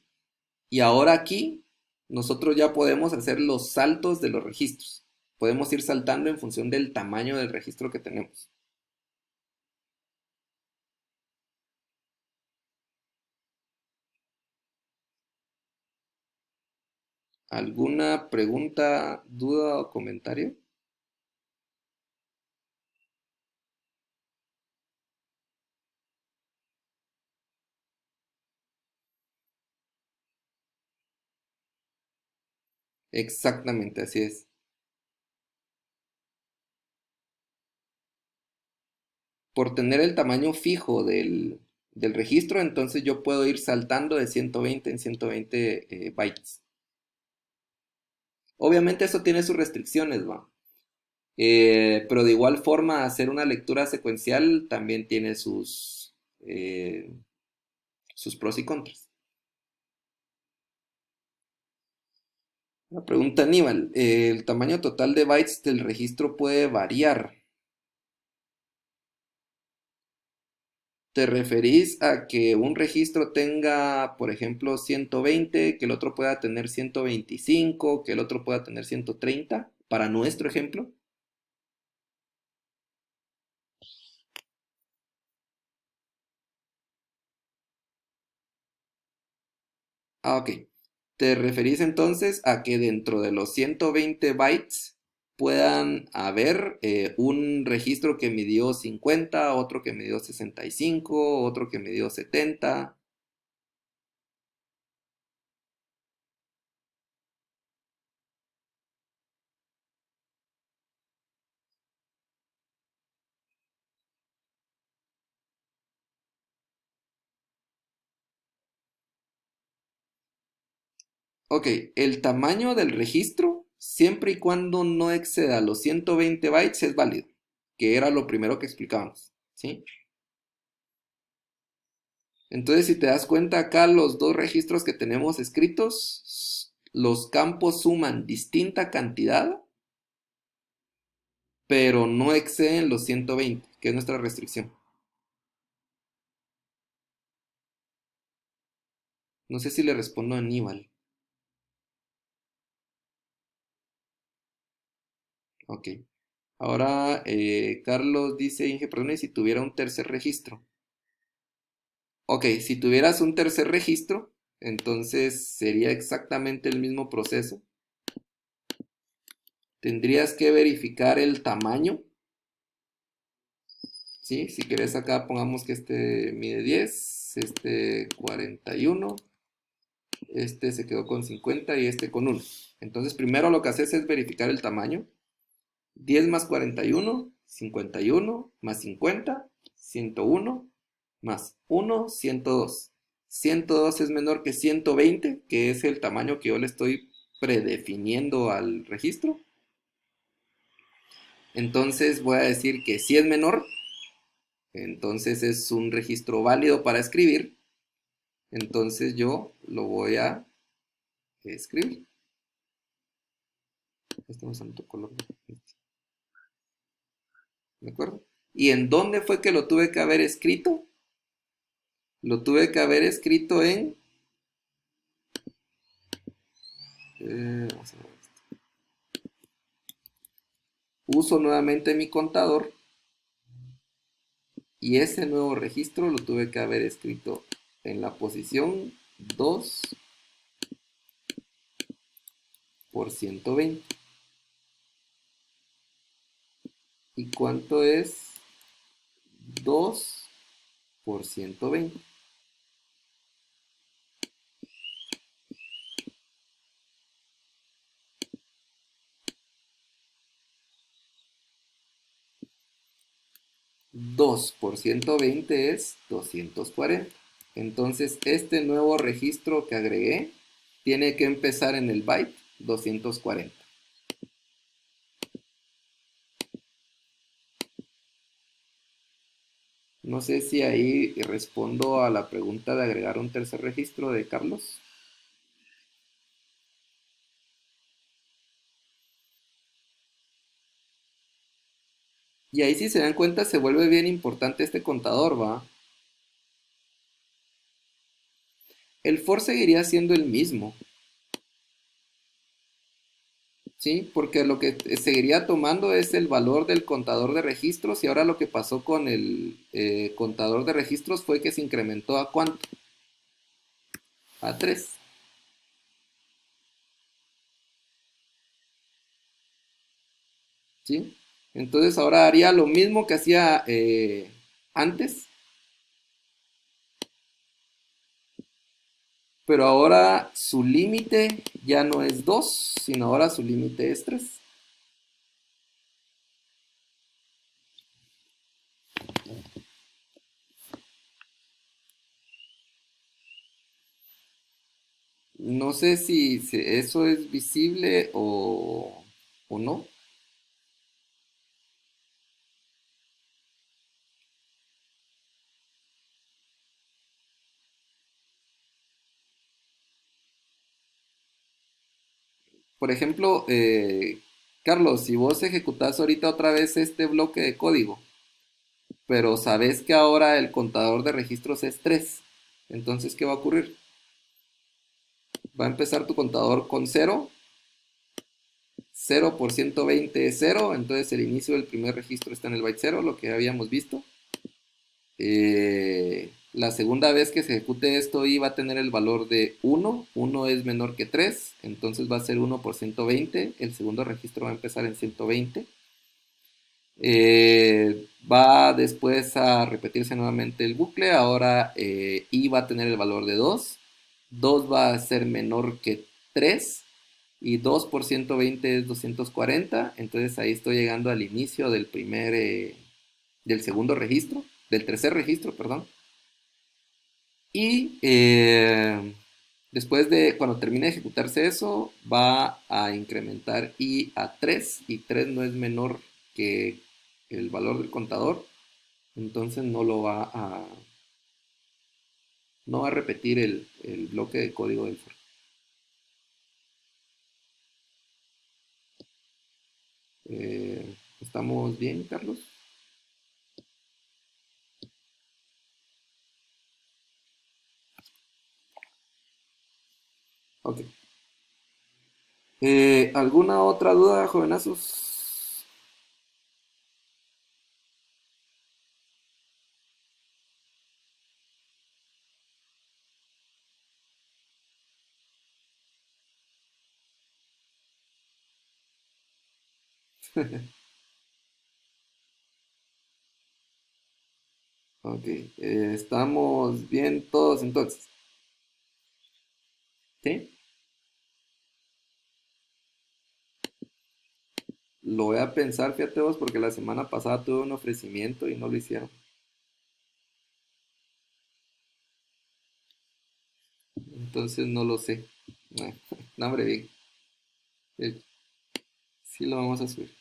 Y ahora aquí nosotros ya podemos hacer los saltos de los registros. Podemos ir saltando en función del tamaño del registro que tenemos. ¿Alguna pregunta, duda o comentario? Exactamente, así es. Por tener el tamaño fijo del registro, entonces yo puedo ir saltando de 120 en 120 bytes. Obviamente eso tiene sus restricciones, ¿va? Pero de igual forma hacer una lectura secuencial también tiene sus pros y contras. La pregunta Aníbal, ¿el tamaño total de bytes del registro puede variar? ¿Te referís a que un registro tenga, por ejemplo, 120, que el otro pueda tener 125, que el otro pueda tener 130, para nuestro ejemplo? Ah, ok. ¿Te referís entonces a que dentro de los 120 bytes puedan haber un registro que midió 50, otro que midió 65, otro que midió 70? Ok, el tamaño del registro, siempre y cuando no exceda los 120 bytes, es válido, que era lo primero que explicábamos, ¿sí? Entonces, si te das cuenta acá, los dos registros que tenemos escritos, los campos suman distinta cantidad, pero no exceden los 120, que es nuestra restricción. No sé si le respondo a Aníbal. Ok. Ahora, Carlos dice, Inge, perdón, ¿y si tuviera un tercer registro? Ok, si tuvieras un tercer registro, entonces sería exactamente el mismo proceso. Tendrías que verificar el tamaño, ¿sí? Si querés acá pongamos que este mide 10, este 41, este se quedó con 50 y este con 1. Entonces primero lo que haces es verificar el tamaño. 10 más 41, 51 más 50, 101 más 1, 102. 102 es menor que 120, que es el tamaño que yo le estoy predefiniendo al registro. Entonces voy a decir que si es menor, entonces es un registro válido para escribir. Entonces yo lo voy a escribir. Este no es otro color. ¿De acuerdo? ¿Y en dónde fue que lo tuve que haber escrito? Lo tuve que haber escrito en... vamos a ver. Uso nuevamente mi contador y ese nuevo registro lo tuve que haber escrito en la posición 2 por 120. ¿Y cuánto es 2 por 120? 2 por 120 es 240. Entonces este nuevo registro que agregué tiene que empezar en el byte 240. No sé si ahí respondo a la pregunta de agregar un tercer registro de Carlos. Y ahí si se dan cuenta se vuelve bien importante este contador, ¿va? El for seguiría siendo el mismo, ¿sí? Porque lo que seguiría tomando es el valor del contador de registros y ahora lo que pasó con el contador de registros fue que se incrementó ¿a cuánto? A 3, ¿sí? Entonces ahora haría lo mismo que hacía antes, pero ahora su límite ya no es 2, sino ahora su límite es 3. No sé si eso es visible o no. por ejemplo, Carlos, si vos ejecutás ahorita otra vez este bloque de código, pero sabes que ahora el contador de registros es 3, entonces, ¿qué va a ocurrir? Va a empezar tu contador con 0, 0 por 120 es 0, entonces el inicio del primer registro está en el byte 0, lo que habíamos visto. La segunda vez que se ejecute esto y va a tener el valor de 1, 1 es menor que 3, entonces va a ser 1 por 120, el segundo registro va a empezar en 120. Va después a repetirse nuevamente el bucle, ahora i va a tener el valor de 2, 2 va a ser menor que 3 y 2 por 120 es 240, entonces ahí estoy llegando al inicio del del segundo registro, del tercer registro, perdón. Y después de, cuando termine de ejecutarse eso, va a incrementar i a 3 y 3 no es menor que el valor del contador, entonces no va a repetir el bloque de código del for. ¿Estamos bien, Carlos? Ok. ¿Alguna otra duda, jovenazos? Ok, estamos bien todos entonces. ¿Sí? Lo voy a pensar, fíjate vos, porque la semana pasada tuve un ofrecimiento y no lo hicieron. Entonces no lo sé. No, no, hombre, bien. Eh, Sí lo vamos a subir.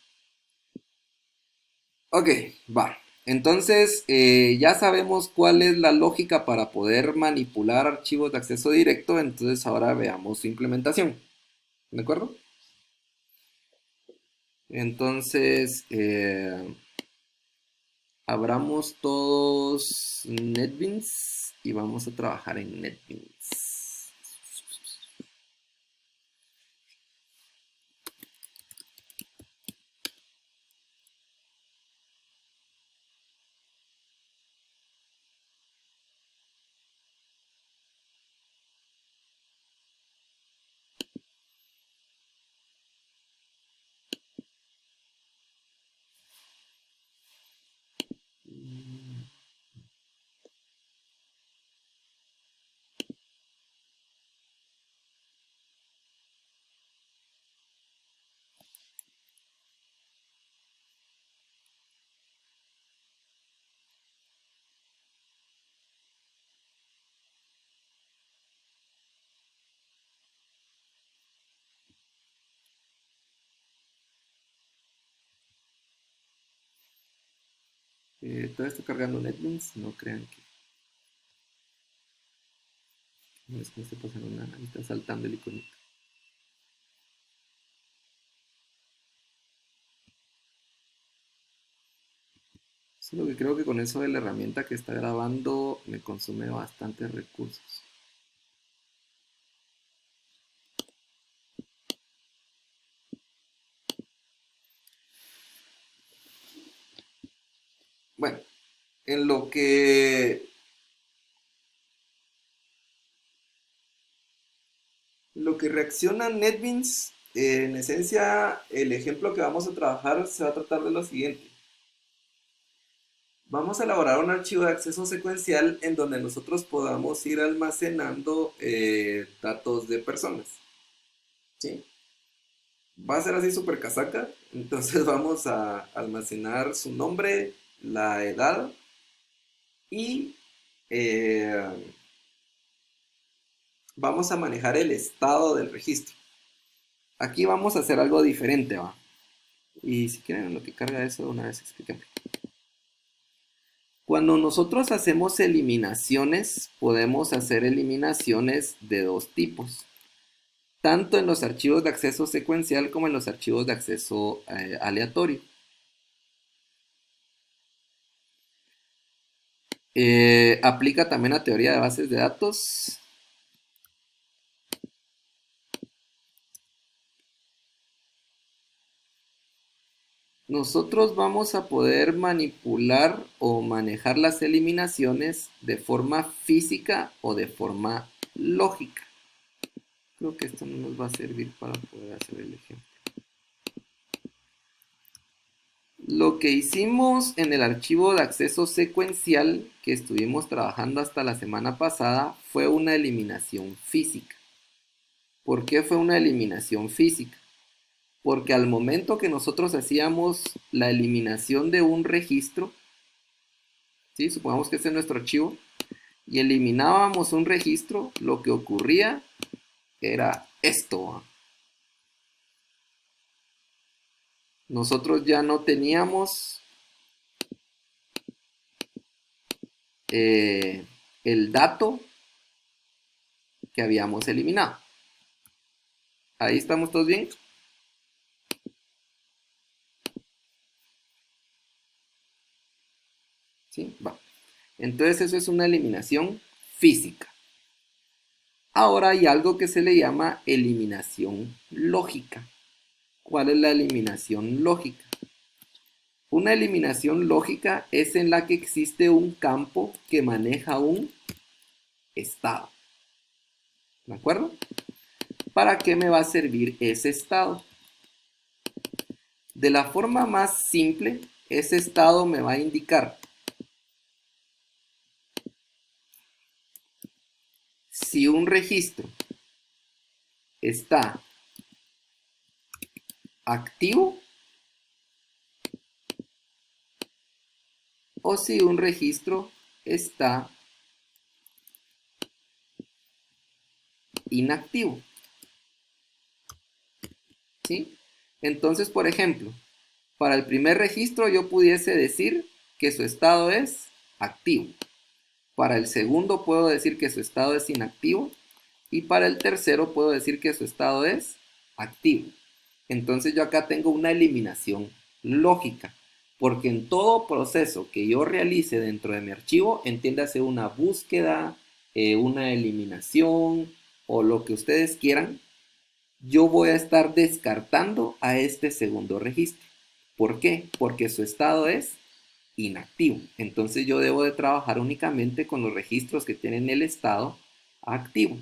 Ok, va. Entonces, ya sabemos cuál es la lógica para poder manipular archivos de acceso directo. Entonces, ahora veamos su implementación. ¿De acuerdo? Entonces, abramos todos NetBeans y vamos a trabajar en NetBeans. Todavía está cargando NetBeans, no crean que no es que no esté pasando nada, ahí está saltando el iconito. Solo que creo que con eso de la herramienta que está grabando me consume bastantes recursos. Bueno, en lo que reacciona NetBeans, en esencia, el ejemplo que vamos a trabajar se va a tratar de lo siguiente. Vamos a elaborar un archivo de acceso secuencial en donde nosotros podamos ir almacenando datos de personas. ¿Sí? Va a ser así súper casaca, entonces vamos a almacenar su nombre, la edad y eh, vamos a manejar el estado del registro. Aquí vamos a hacer algo diferente, ¿va? Y si quieren lo que carga eso, una vez expliquemos. Cuando nosotros hacemos eliminaciones, podemos hacer eliminaciones de dos tipos. tanto en los archivos de acceso secuencial como en los archivos de acceso aleatorio. Aplica también a teoría de bases de datos. Nosotros vamos a poder manipular o manejar las eliminaciones de forma física o de forma lógica. Creo que esto no nos va a servir para poder hacer el ejemplo. Lo que hicimos en el archivo de acceso secuencial que estuvimos trabajando hasta la semana pasada fue una eliminación física. ¿Por qué fue una eliminación física? Porque al momento que nosotros hacíamos la eliminación de un registro, ¿sí? Supongamos que este es nuestro archivo, y eliminábamos un registro, lo que ocurría era esto. Nosotros ya no teníamos el dato que habíamos eliminado. Ahí estamos todos bien. ¿Sí? Va. Entonces eso es una eliminación física. Ahora hay algo que se le llama eliminación lógica. ¿Cuál es la eliminación lógica? Una eliminación lógica es en la que existe un campo que maneja un estado. ¿De acuerdo? ¿Para qué me va a servir ese estado? De la forma más simple, ese estado me va a indicar si un registro está activo o si un registro está inactivo. ¿Sí? Entonces, por ejemplo, para el primer registro yo pudiese decir que su estado es activo. Para el segundo puedo decir que su estado es inactivo. Y para el tercero puedo decir que su estado es activo. Entonces yo acá tengo una eliminación lógica. Porque en todo proceso que yo realice dentro de mi archivo, entiéndase una búsqueda, una eliminación o lo que ustedes quieran, yo voy a estar descartando a este segundo registro. ¿Por qué? Porque su estado es inactivo. Entonces yo debo de trabajar únicamente con los registros que tienen el estado activo.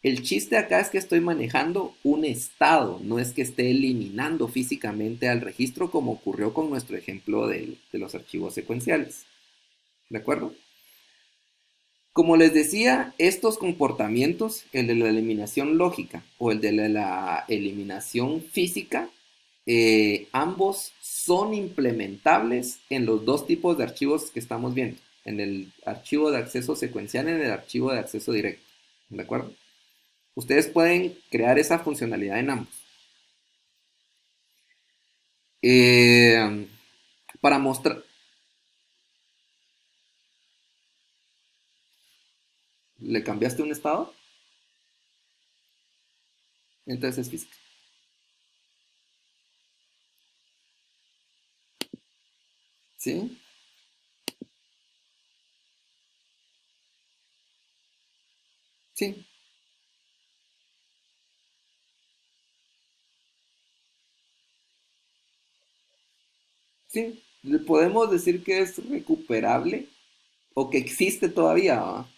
El chiste acá es que estoy manejando un estado, no es que esté eliminando físicamente al registro como ocurrió con nuestro ejemplo de los archivos secuenciales. ¿De acuerdo? Como les decía, estos comportamientos, el de la eliminación lógica o el de la eliminación física, ambos son implementables en los dos tipos de archivos que estamos viendo, en el archivo de acceso secuencial y en el archivo de acceso directo. ¿De acuerdo? Ustedes pueden crear esa funcionalidad en ambos. Para mostrar... ¿Le cambiaste un estado? Entonces es física. ¿Sí? Sí. Sí. Le podemos decir que es recuperable o que existe todavía, ¿va?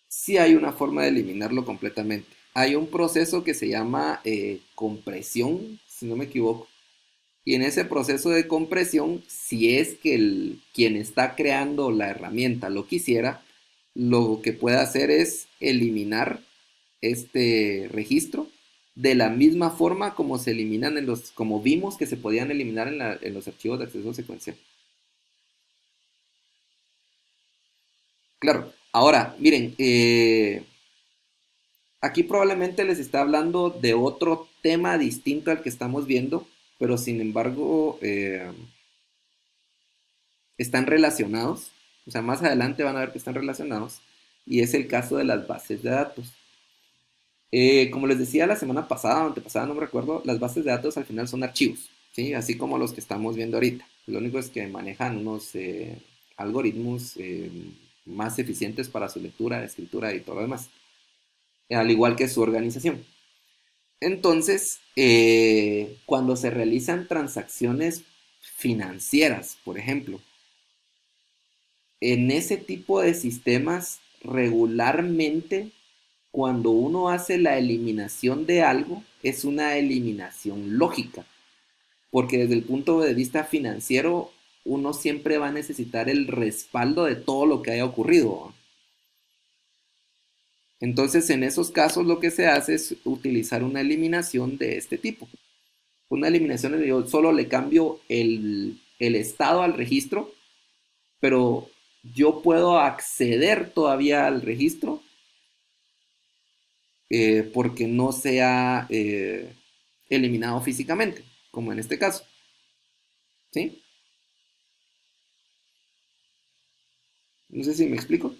Sí hay una forma de eliminarlo completamente. Hay un proceso que se llama compresión, si no me equivoco. Y en ese proceso de compresión, si es que quien está creando la herramienta lo quisiera, lo que puede hacer es eliminar este registro de la misma forma como se eliminan como vimos que se podían eliminar en los archivos de acceso secuencial. Claro, ahora, miren, aquí probablemente les está hablando de otro tema distinto al que estamos viendo, pero sin embargo están relacionados. O sea, más adelante van a ver que están relacionados. Y es el caso de las bases de datos. Como les decía la semana pasada o antepasada, no me recuerdo, las bases de datos al final son archivos, ¿sí? Así como los que estamos viendo ahorita. Lo único es que manejan unos algoritmos más eficientes para su lectura, escritura y todo lo demás, al igual que su organización. Entonces, cuando se realizan transacciones financieras, por ejemplo, en ese tipo de sistemas, regularmente, cuando uno hace la eliminación de algo, es una eliminación lógica, porque desde el punto de vista financiero, uno siempre va a necesitar el respaldo de todo lo que haya ocurrido. Entonces, en esos casos lo que se hace es utilizar una eliminación de este tipo. Una eliminación donde yo solo le cambio el estado al registro, pero yo puedo acceder todavía al registro porque no sea eliminado físicamente, como en este caso. ¿Sí? No sé si me explico.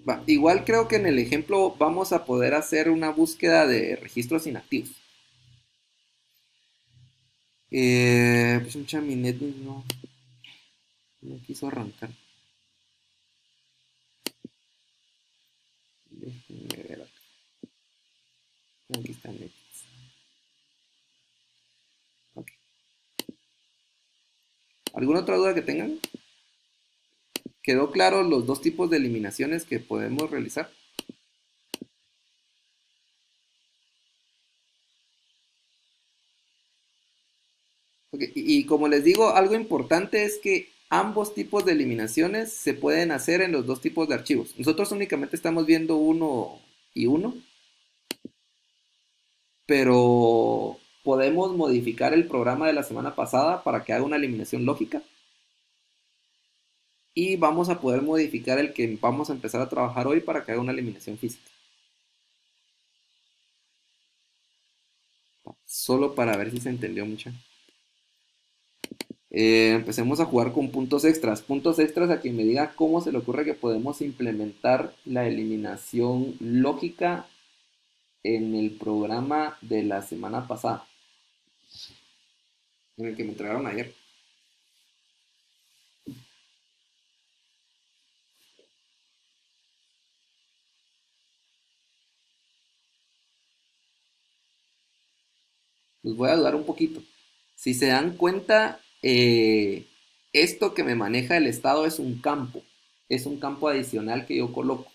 Va, igual creo que en el ejemplo vamos a poder hacer una búsqueda de registros inactivos. Pues mucha mi net no quiso arrancar. Déjenme ver acá. Aquí está Netflix. Ok. ¿Alguna otra duda que tengan? ¿Quedó claro los dos tipos de eliminaciones que podemos realizar? Okay. Y como les digo, algo importante es que ambos tipos de eliminaciones se pueden hacer en los dos tipos de archivos. Nosotros únicamente estamos viendo uno y uno, pero podemos modificar el programa de la semana pasada para que haga una eliminación lógica y vamos a poder modificar el que vamos a empezar a trabajar hoy para que haga una eliminación física. Solo para ver si se entendió mucho. Empecemos a jugar con puntos extras. Puntos extras a quien me diga cómo se le ocurre que podemos implementar la eliminación lógica en el programa de la semana pasada, en el que me entregaron ayer. Les voy a dudar un poquito. Si se dan cuenta, esto que me maneja el estado es un campo adicional que yo coloco.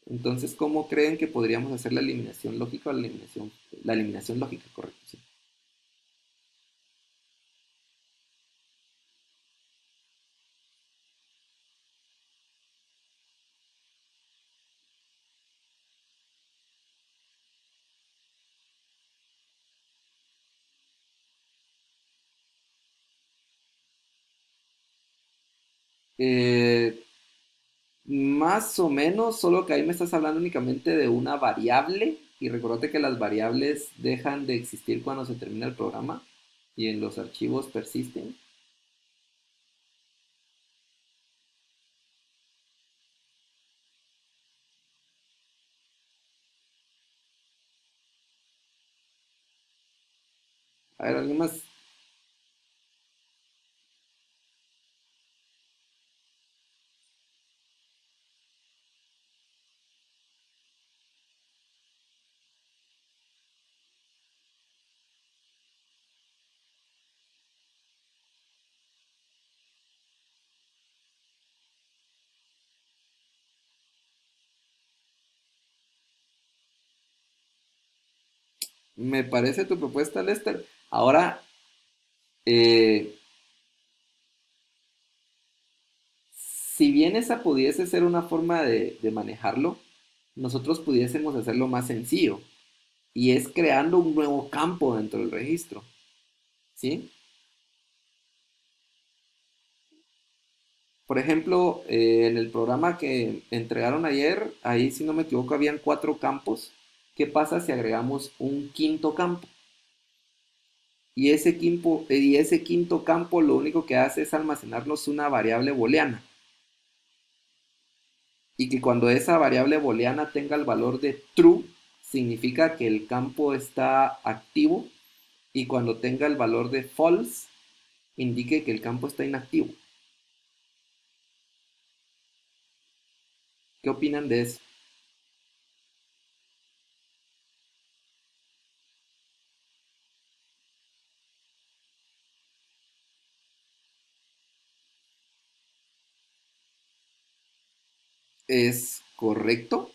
Entonces, ¿cómo creen que podríamos hacer la eliminación lógica o la eliminación lógica, correcto? Sí. Eh, Más o menos, solo que ahí me estás hablando únicamente de una variable y recordate que las variables dejan de existir cuando se termina el programa y en los archivos persisten. A ver, ¿alguien más? Me parece tu propuesta, Lester. Ahora, eh, si bien esa pudiese ser una forma de manejarlo, nosotros pudiésemos hacerlo más sencillo y es creando un nuevo campo dentro del registro, ¿sí? Por ejemplo, en el programa que entregaron ayer, ahí si no me equivoco habían 4 campos. ¿Qué pasa si agregamos un quinto campo? Y ese quinto campo lo único que hace es almacenarnos una variable booleana. Y que cuando esa variable booleana tenga el valor de true, significa que el campo está activo. Y cuando tenga el valor de false, indique que el campo está inactivo. ¿Qué opinan de eso? ¿Es correcto?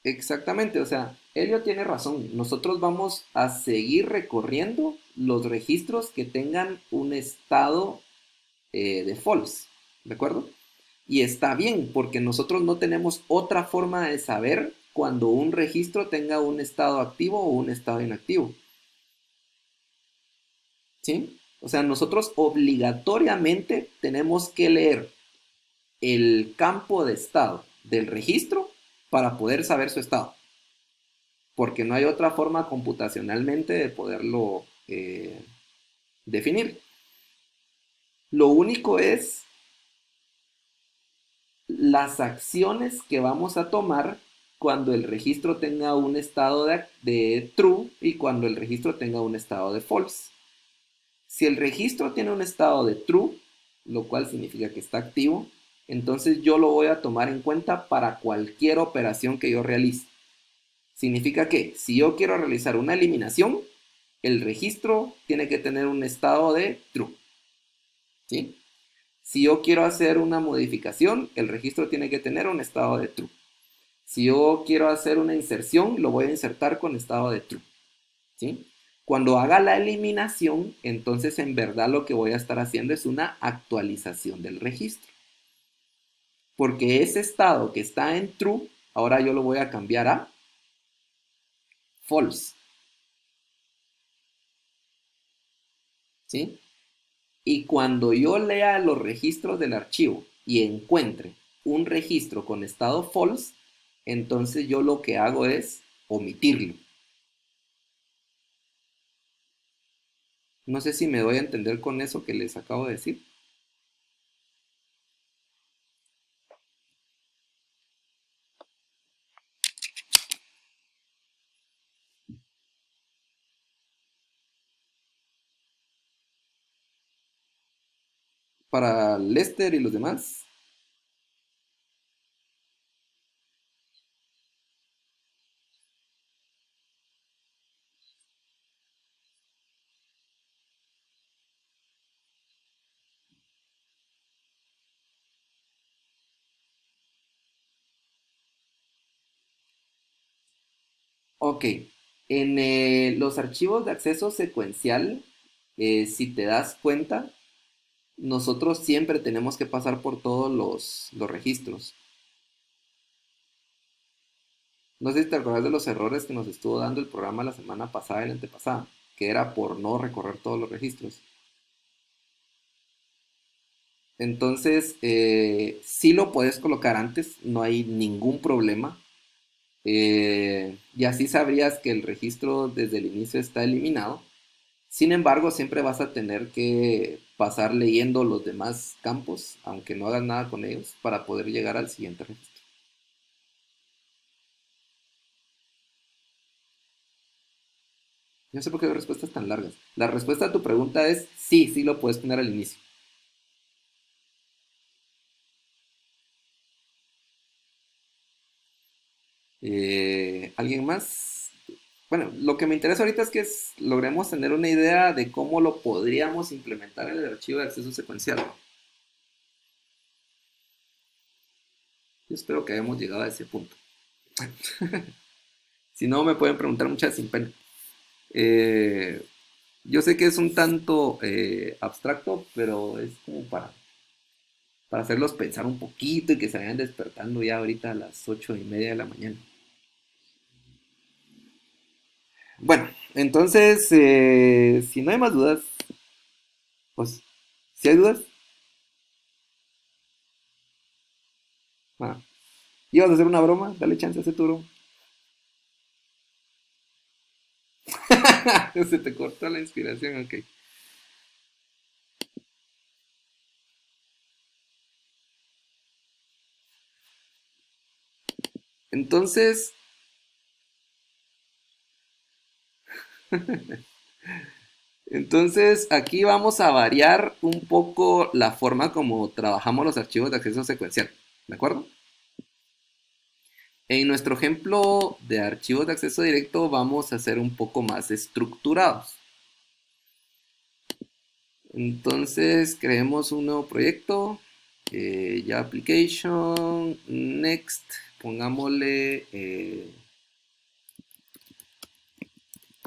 Exactamente, o sea, Elio tiene razón. Nosotros vamos a seguir recorriendo los registros que tengan un estado de false, ¿de acuerdo? Y está bien, porque nosotros no tenemos otra forma de saber cuando un registro tenga un estado activo o un estado inactivo, ¿sí? O sea, nosotros obligatoriamente tenemos que leer el campo de estado del registro para poder saber su estado, porque no hay otra forma computacionalmente de poderlo definir. Lo único es las acciones que vamos a tomar cuando el registro tenga un estado de true y cuando el registro tenga un estado de false. Si el registro tiene un estado de true, lo cual significa que está activo, entonces yo lo voy a tomar en cuenta para cualquier operación que yo realice. Significa que si yo quiero realizar una eliminación, el registro tiene que tener un estado de true, ¿sí? Si yo quiero hacer una modificación, el registro tiene que tener un estado de true. Si yo quiero hacer una inserción, lo voy a insertar con estado de true, ¿sí? Cuando haga la eliminación, entonces en verdad lo que voy a estar haciendo es una actualización del registro. Porque ese estado que está en true, ahora yo lo voy a cambiar a false, ¿sí? Y cuando yo lea los registros del archivo y encuentre un registro con estado false, entonces yo lo que hago es omitirlo. No sé si me doy a entender con eso que les acabo de decir. Para Lester y los demás. Ok, en los archivos de acceso secuencial, si te das cuenta, nosotros siempre tenemos que pasar por todos los registros. No sé si te acuerdas de los errores que nos estuvo dando el programa la semana pasada y la antepasada, que era por no recorrer todos los registros. Entonces, sí lo puedes colocar antes, no hay ningún problema. Y así sabrías que el registro desde el inicio está eliminado. Sin embargo, siempre vas a tener que pasar leyendo los demás campos, aunque no hagas nada con ellos, para poder llegar al siguiente registro. No sé por qué hay respuestas tan largas. La respuesta a tu pregunta es sí, sí lo puedes poner al inicio. ¿Alguien más? Bueno, lo que me interesa ahorita es que logremos tener una idea de cómo lo podríamos implementar en el archivo de acceso secuencial. Yo espero que hayamos llegado a ese punto. Si no, me pueden preguntar muchas sin pena. Eh, yo sé que es un tanto abstracto, pero es como para hacerlos pensar un poquito y que se vayan despertando ya ahorita a las 8:30 de la mañana. Bueno, entonces, si no hay más dudas, pues, si hay dudas, ibas a hacer una broma, dale chance a hacer tu broma. Se te cortó la inspiración, ok. Entonces, entonces aquí vamos a variar un poco la forma como trabajamos los archivos de acceso secuencial, ¿de acuerdo? En nuestro ejemplo de archivos de acceso directo vamos a ser un poco más estructurados. Entonces creemos un nuevo proyecto, ya application, next, pongámosle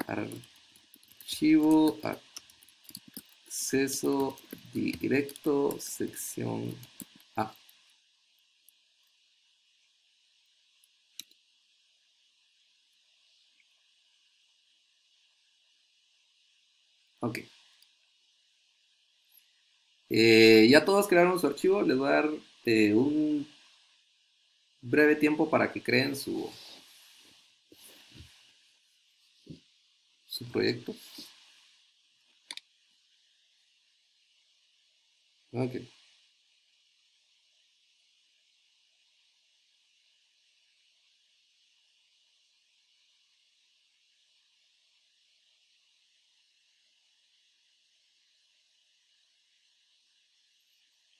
archivo acceso directo sección A. Ok. Ya todos crearon su archivo, les voy a dar un breve tiempo para que creen su proyecto. Ok.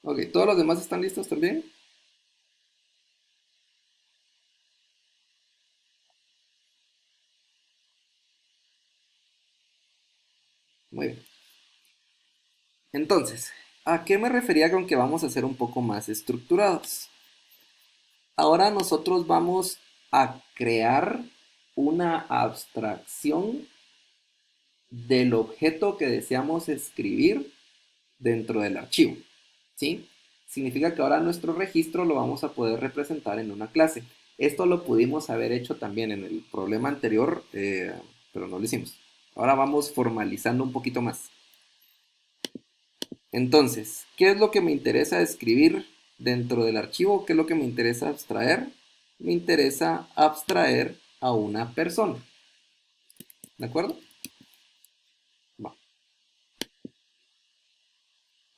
Ok, ¿todos los demás están listos también? Muy bien. Entonces, ¿a qué me refería con que vamos a ser un poco más estructurados? Ahora nosotros vamos a crear una abstracción del objeto que deseamos escribir dentro del archivo, ¿sí? Significa que ahora nuestro registro lo vamos a poder representar en una clase. Esto lo pudimos haber hecho también en el problema anterior, pero no lo hicimos. Ahora vamos formalizando un poquito más. Entonces, ¿qué es lo que me interesa escribir dentro del archivo? ¿Qué es lo que me interesa abstraer? Me interesa abstraer a una persona. ¿De acuerdo? Va.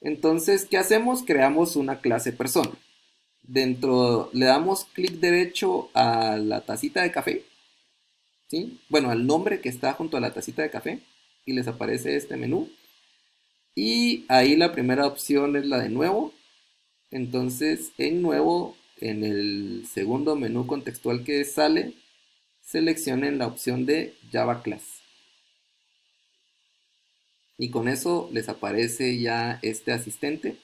Entonces, ¿qué hacemos? Creamos una clase persona. Dentro, le damos clic derecho a la tacita de café, ¿sí? Bueno, al nombre que está junto a la tacita de café y les aparece este menú. Y ahí la primera opción es la de nuevo. Entonces, en nuevo, en el segundo menú contextual que sale, seleccionen la opción de Java Class. Y con eso les aparece ya este asistente.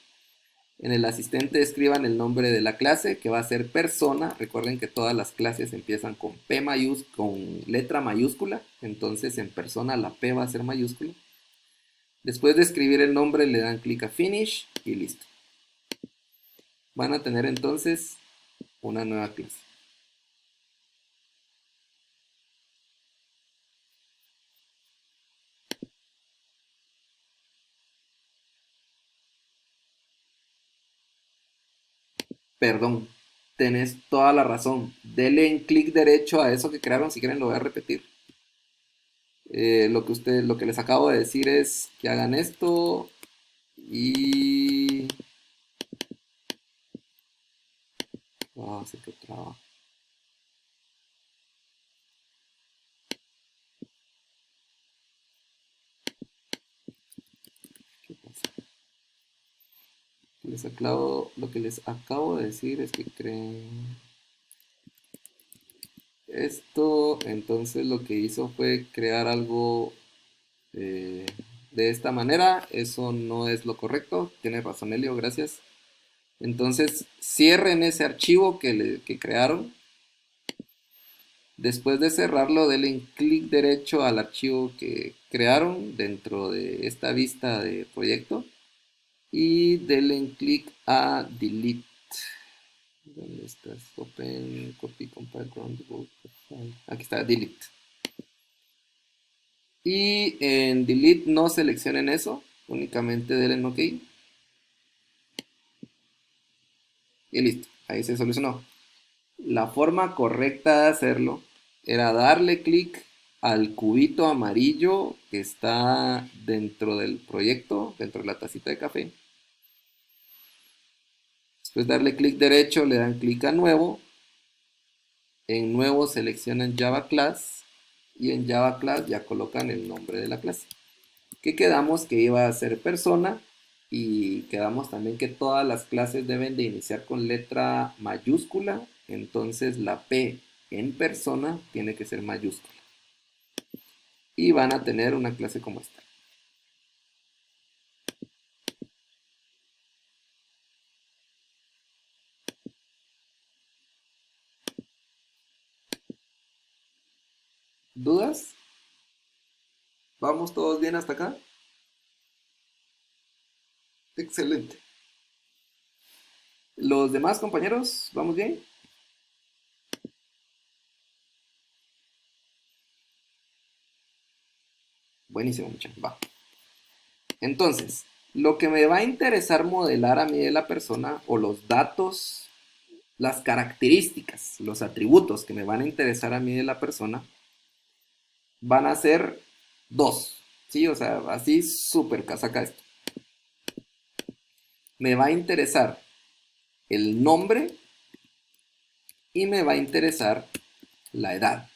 En el asistente escriban el nombre de la clase, que va a ser persona. Recuerden que todas las clases empiezan con con letra mayúscula. Entonces en persona la P va a ser mayúscula. Después de escribir el nombre le dan clic a Finish y listo. Van a tener entonces una nueva clase. Perdón, tenés toda la razón. Denle en clic derecho a eso que crearon. Si quieren lo voy a repetir. Lo que les acabo de decir es que hagan esto y... se que traba. ¿Qué pasa? Lo que les acabo de decir es que creen esto. Entonces lo que hizo fue crear algo eh, de esta manera. Eso no es lo correcto. Tiene razón Elio, gracias. Entonces cierren ese archivo que crearon. Después de cerrarlo, denle clic derecho al archivo que crearon dentro de esta vista de proyecto y denle clic a delete. ¿Dónde estás? Open, copy, compile, run, debug, file. Aquí está, delete. Y en delete no seleccionen eso, únicamente denle en OK y listo, ahí se solucionó. La forma correcta de hacerlo era darle clic al cubito amarillo que está dentro del proyecto, dentro de la tacita de café. Después darle clic derecho, le dan clic a nuevo. En nuevo seleccionan Java Class y en Java Class ya colocan el nombre de la clase. Que quedamos que iba a ser persona y quedamos también que todas las clases deben de iniciar con letra mayúscula, entonces la P en persona tiene que ser mayúscula. Y van a tener una clase como esta. ¿Dudas? ¿Vamos todos bien hasta acá? Excelente. ¿Los demás compañeros, vamos bien? Buenísimo, muchachos. Va. Entonces, lo que me va a interesar modelar a mí de la persona o los datos, las características, los atributos que me van a interesar a mí de la persona van a ser dos, ¿sí? O sea, así súper casaca esto. Me va a interesar el nombre y me va a interesar la edad,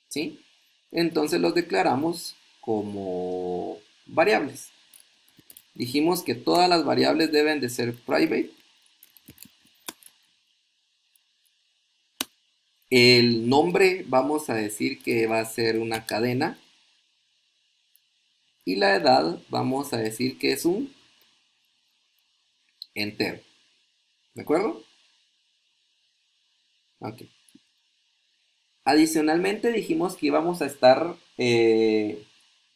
¿sí? Entonces los declaramos como variables. Dijimos que todas las variables deben de ser private. El nombre vamos a decir que va a ser una cadena. Y la edad vamos a decir que es un entero. ¿De acuerdo? Ok. Adicionalmente dijimos que íbamos a estar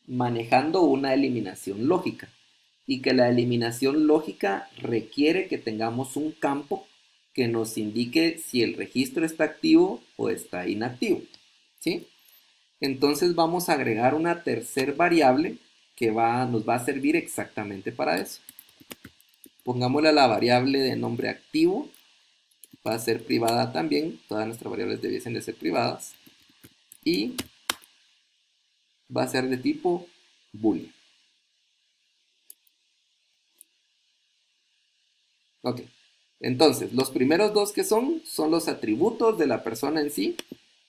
manejando una eliminación lógica y que la eliminación lógica requiere que tengamos un campo que nos indique si el registro está activo o está inactivo, ¿sí? Entonces vamos a agregar una tercer variable que nos va a servir exactamente para eso. Pongámosle a la variable de nombre activo, va a ser privada también, todas nuestras variables debiesen de ser privadas, y va a ser de tipo boolean. Ok, entonces los primeros dos que son los atributos de la persona en sí,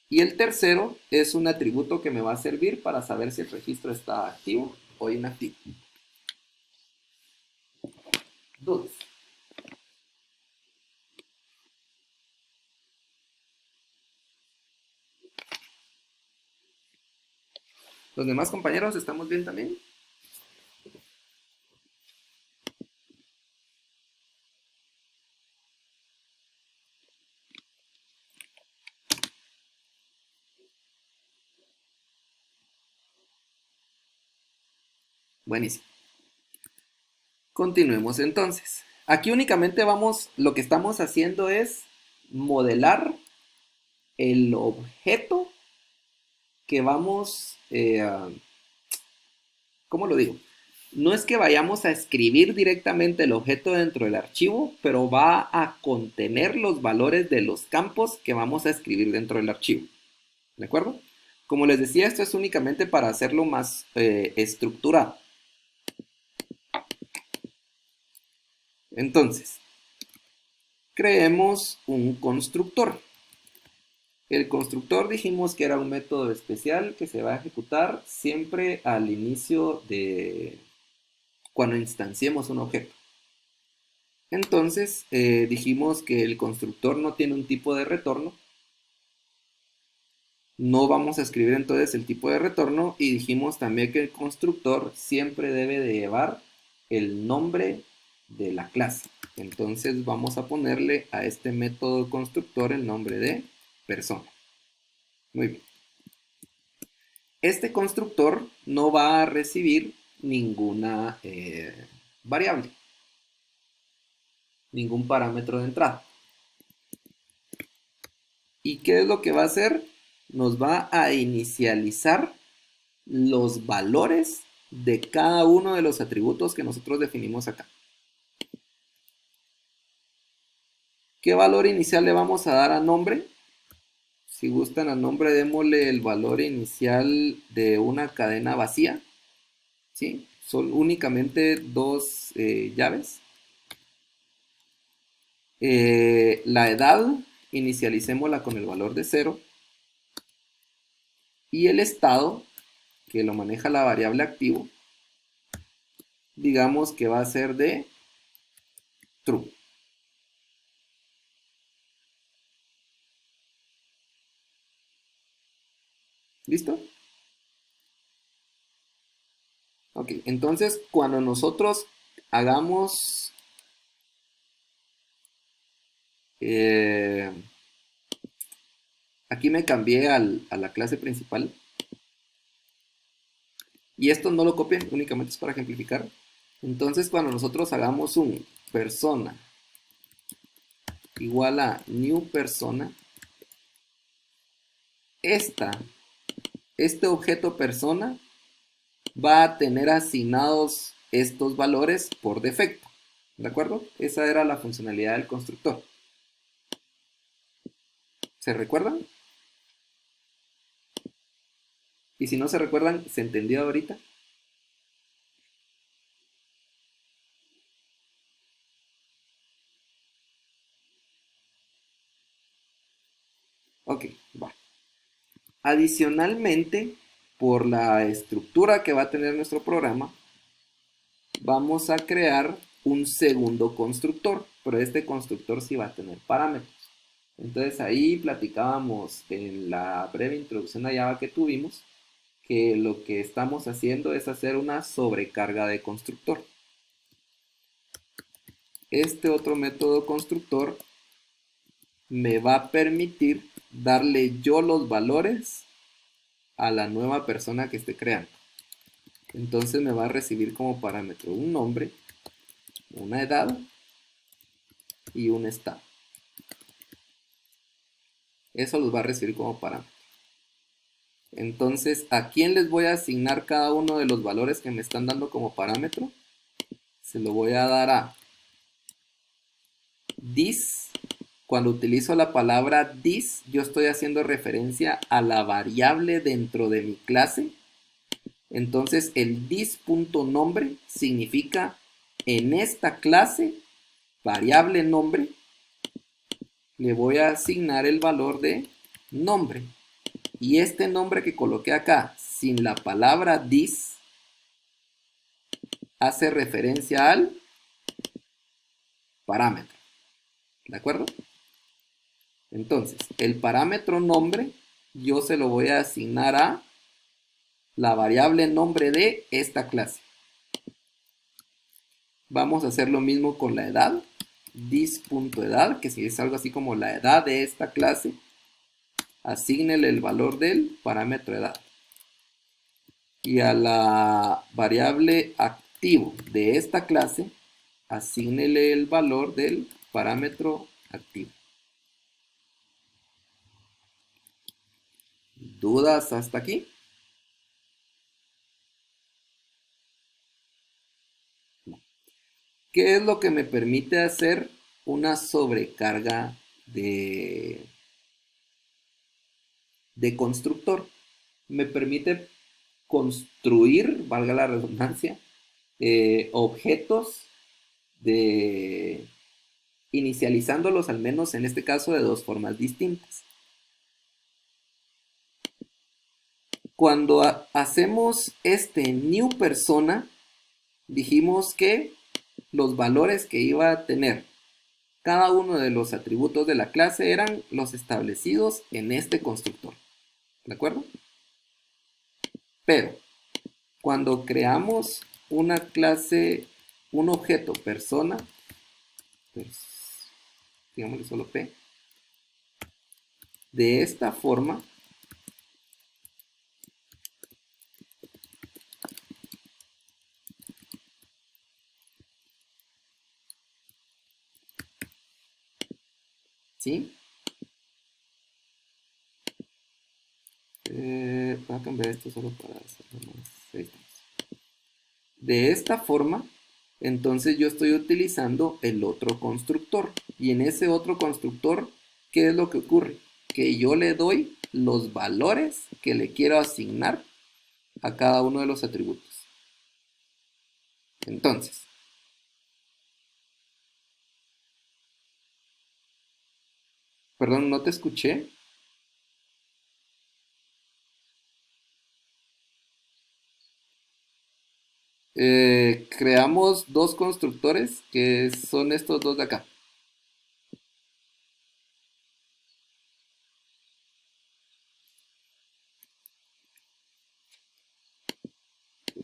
y el tercero es un atributo que me va a servir para saber si el registro está activo o inactivo. ¿Dudas? ¿Los demás compañeros estamos bien también? Buenísimo. Continuemos entonces. Aquí únicamente lo que estamos haciendo es modelar el objeto que vamos, ¿cómo lo digo? No es que vayamos a escribir directamente el objeto dentro del archivo, pero va a contener los valores de los campos que vamos a escribir dentro del archivo. ¿De acuerdo? Como les decía, esto es únicamente para hacerlo más estructurado. Entonces, creemos un constructor. El constructor dijimos que era un método especial que se va a ejecutar siempre al inicio de cuando instanciemos un objeto. Entonces dijimos que el constructor no tiene un tipo de retorno. No vamos a escribir entonces el tipo de retorno y dijimos también que el constructor siempre debe de llevar el nombre de la clase. Entonces vamos a ponerle a este método constructor el nombre de persona. Muy bien. Este constructor no va a recibir ninguna variable, ningún parámetro de entrada. ¿Y qué es lo que va a hacer? Nos va a inicializar los valores de cada uno de los atributos que nosotros definimos acá. ¿Qué valor inicial le vamos a dar a nombre? Si gustan a nombre, démosle el valor inicial de una cadena vacía. ¿Sí? Son únicamente dos llaves. La edad, inicialicémosla con el valor de 0. Y el estado, que lo maneja la variable activo, digamos que va a ser de true. ¿Listo? Ok, entonces cuando nosotros hagamos aquí me cambié a la clase principal y esto no lo copien, únicamente es para ejemplificar. Entonces cuando nosotros hagamos un persona igual a new persona, este objeto persona va a tener asignados estos valores por defecto. ¿De acuerdo? Esa era la funcionalidad del constructor. ¿Se recuerdan? Y si no se recuerdan, ¿se entendió ahorita? Ok, va. Adicionalmente, por la estructura que va a tener nuestro programa, vamos a crear un segundo constructor, pero este constructor sí va a tener parámetros. Entonces ahí platicábamos en la breve introducción a Java que tuvimos, que lo que estamos haciendo es hacer una sobrecarga de constructor. Este otro método constructor me va a permitir darle yo los valores a la nueva persona que esté creando. Entonces me va a recibir como parámetro un nombre, una edad y un estado. Eso los va a recibir como parámetro. Entonces, ¿a quién les voy a asignar cada uno de los valores que me están dando como parámetro? Se lo voy a dar a this. Cuando utilizo la palabra this, yo estoy haciendo referencia a la variable dentro de mi clase. Entonces, el this.nombre significa en esta clase, variable nombre, le voy a asignar el valor de nombre. Y este nombre que coloqué acá, sin la palabra this, hace referencia al parámetro. ¿De acuerdo? Entonces, el parámetro nombre, yo se lo voy a asignar a la variable nombre de esta clase. Vamos a hacer lo mismo con la edad. This.edad, que si es algo así como la edad de esta clase, asígnele el valor del parámetro edad. Y a la variable activo de esta clase, asígnele el valor del parámetro activo. ¿Dudas hasta aquí? ¿Qué es lo que me permite hacer una sobrecarga de constructor? Me permite construir, valga la redundancia, objetos inicializándolos al menos en este caso de dos formas distintas. Cuando hacemos este new persona, dijimos que los valores que iba a tener cada uno de los atributos de la clase eran los establecidos en este constructor. ¿De acuerdo? Pero cuando creamos una clase, un objeto persona, pues, digámosle solo P, de esta forma, ¿sí? Voy a cambiar esto solo para hacerlo más. Ahí estamos. De esta forma, entonces yo estoy utilizando el otro constructor. Y en ese otro constructor, ¿qué es lo que ocurre? Que yo le doy los valores que le quiero asignar a cada uno de los atributos. Entonces, perdón, no te escuché. Creamos dos constructores que son estos dos de acá.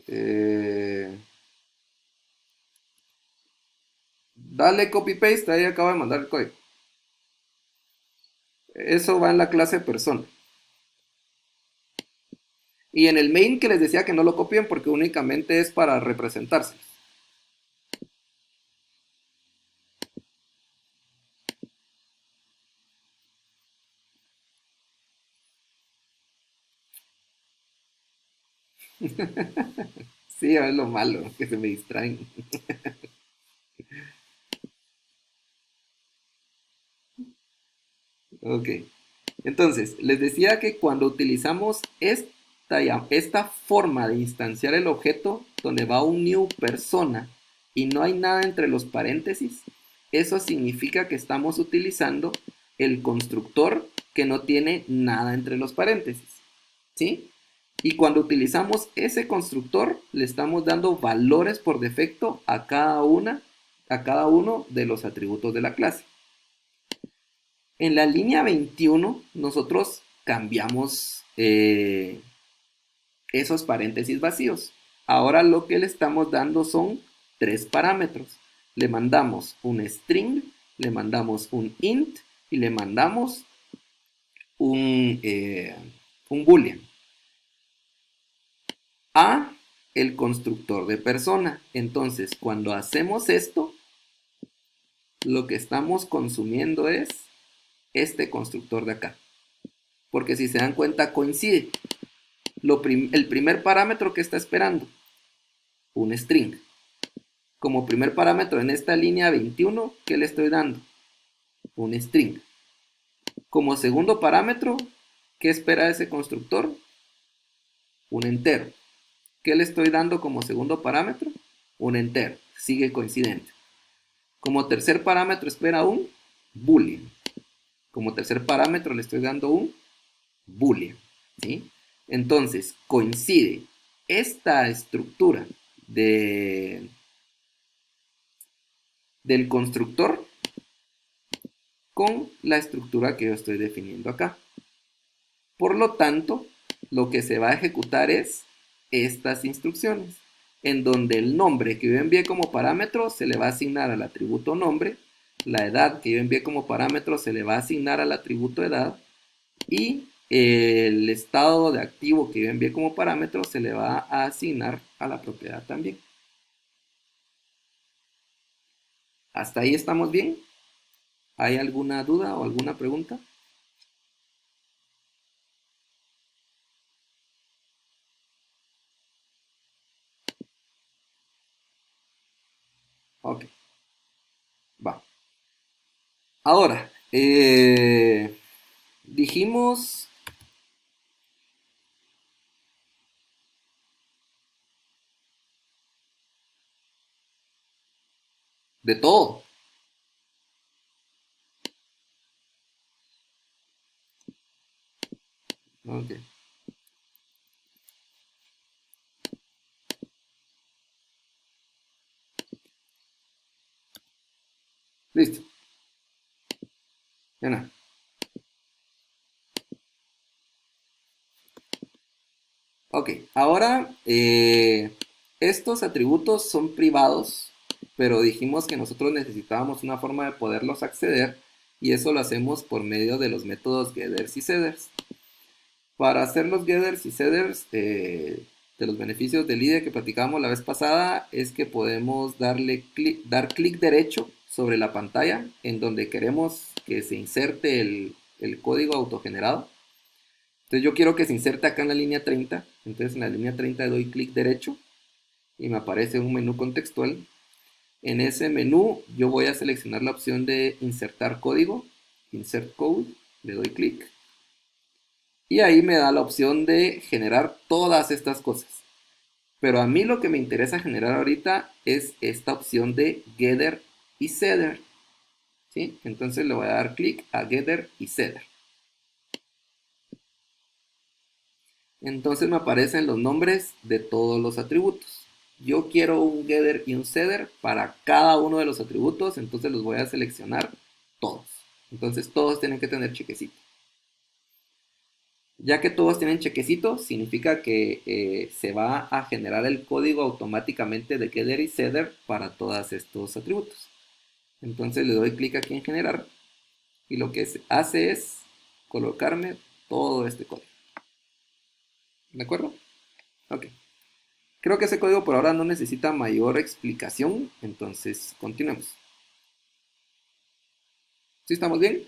Eh, Dale copy paste, ahí acabo de mandar el código. Eso va en la clase persona. Y en el main que les decía que no lo copien porque únicamente es para representarse. Sí, es lo malo, que se me distraen. Ok. Entonces, les decía que cuando utilizamos esta forma de instanciar el objeto, donde va un new persona y no hay nada entre los paréntesis, eso significa que estamos utilizando el constructor que no tiene nada entre los paréntesis. ¿Sí? Y cuando utilizamos ese constructor, le estamos dando valores por defecto a cada uno de los atributos de la clase. En la línea 21, nosotros cambiamos esos paréntesis vacíos. Ahora lo que le estamos dando son tres parámetros. Le mandamos un string, le mandamos un int y le mandamos un boolean a el constructor de persona. Entonces, cuando hacemos esto, lo que estamos consumiendo es este constructor de acá. Porque si se dan cuenta, coincide. El primer parámetro que está esperando, un string. Como primer parámetro en esta línea 21, ¿qué le estoy dando? Un string. Como segundo parámetro, ¿qué espera ese constructor? Un entero. ¿Qué le estoy dando como segundo parámetro? Un entero. Sigue coincidente. Como tercer parámetro espera un boolean. Como tercer parámetro le estoy dando un boolean. ¿Sí? Entonces, coincide esta estructura del constructor con la estructura que yo estoy definiendo acá. Por lo tanto, lo que se va a ejecutar es estas instrucciones, en donde el nombre que yo envié como parámetro se le va a asignar al atributo nombre, la edad que yo envié como parámetro se le va a asignar al atributo edad, y el estado de activo que yo envié como parámetro se le va a asignar a la propiedad también. ¿Hasta ahí estamos bien? ¿Hay alguna duda o alguna pregunta? Ok, va. Ahora, dijimos de todo. Ok, listo. Ya nada. Ok, ahora estos atributos son privados, pero dijimos que nosotros necesitábamos una forma de poderlos acceder y eso lo hacemos por medio de los métodos getters y setters. Para hacer los getters y setters, de los beneficios del IDE que platicábamos la vez pasada, es que podemos dar clic derecho sobre la pantalla en donde queremos que se inserte el código autogenerado. Entonces yo quiero que se inserte acá en la línea 30. Entonces en la línea 30 doy clic derecho y me aparece un menú contextual. En ese menú yo voy a seleccionar la opción de insertar código, insert code, le doy clic. Y ahí me da la opción de generar todas estas cosas. Pero a mí lo que me interesa generar ahorita es esta opción de Getter y Setter. ¿Sí? Entonces le voy a dar clic a Getter y Setter. Entonces me aparecen los nombres de todos los atributos. Yo quiero un Getter y un Setter para cada uno de los atributos, entonces los voy a seleccionar todos. Entonces todos tienen que tener chequecito. Ya que todos tienen chequecito, significa que se va a generar el código automáticamente de Getter y Setter para todos estos atributos. Entonces le doy clic aquí en generar y lo que hace es colocarme todo este código. ¿De acuerdo? Ok. Creo que ese código por ahora no necesita mayor explicación, entonces continuemos. ¿Sí estamos bien?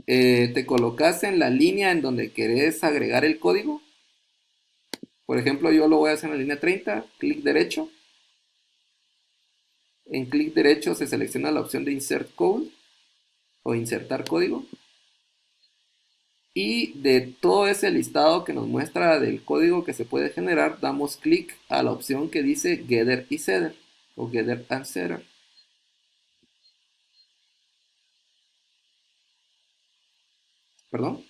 Te colocas en la línea en donde querés agregar el código. Por ejemplo, yo lo voy a hacer en la línea 30, clic derecho. En clic derecho se selecciona la opción de Insert Code o Insertar Código. Y de todo ese listado que nos muestra del código que se puede generar, damos clic a la opción que dice Getter y Setter o Getter and Setter. ¿Perdón?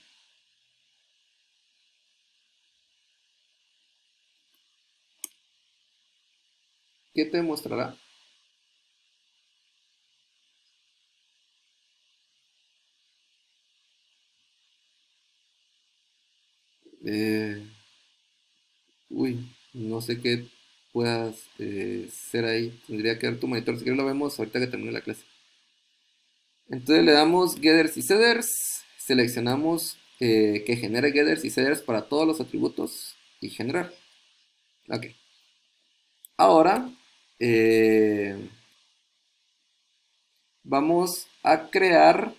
¿Qué te mostrará? Eh, Uy, no sé qué puedas ser ahí. Tendría que ver tu monitor. Si quieres lo vemos ahorita que termine la clase. Entonces le damos getters y setters. Seleccionamos que genere getters y setters para todos los atributos y generar. Ok. Ahora vamos a crear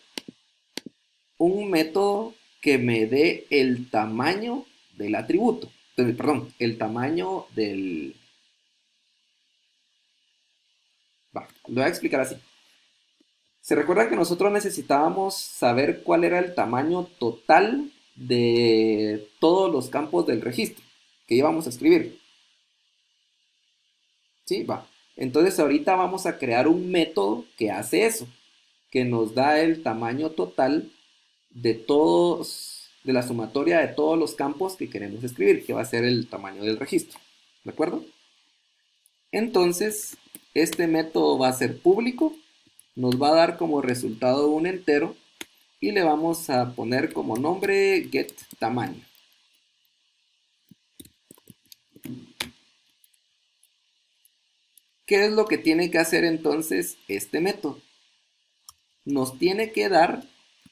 un método que me dé el tamaño del atributo. Perdón, el tamaño del... Va, lo voy a explicar así. ¿Se recuerdan que nosotros necesitábamos saber cuál era el tamaño total de todos los campos del registro que íbamos a escribir? Sí, va. Entonces ahorita vamos a crear un método que hace eso, que nos da el tamaño total de todos, de la sumatoria de todos los campos que queremos escribir, que va a ser el tamaño del registro. ¿De acuerdo? Entonces, este método va a ser público, nos va a dar como resultado un entero y le vamos a poner como nombre getTamaño. ¿Qué es lo que tiene que hacer entonces este método? Nos tiene que dar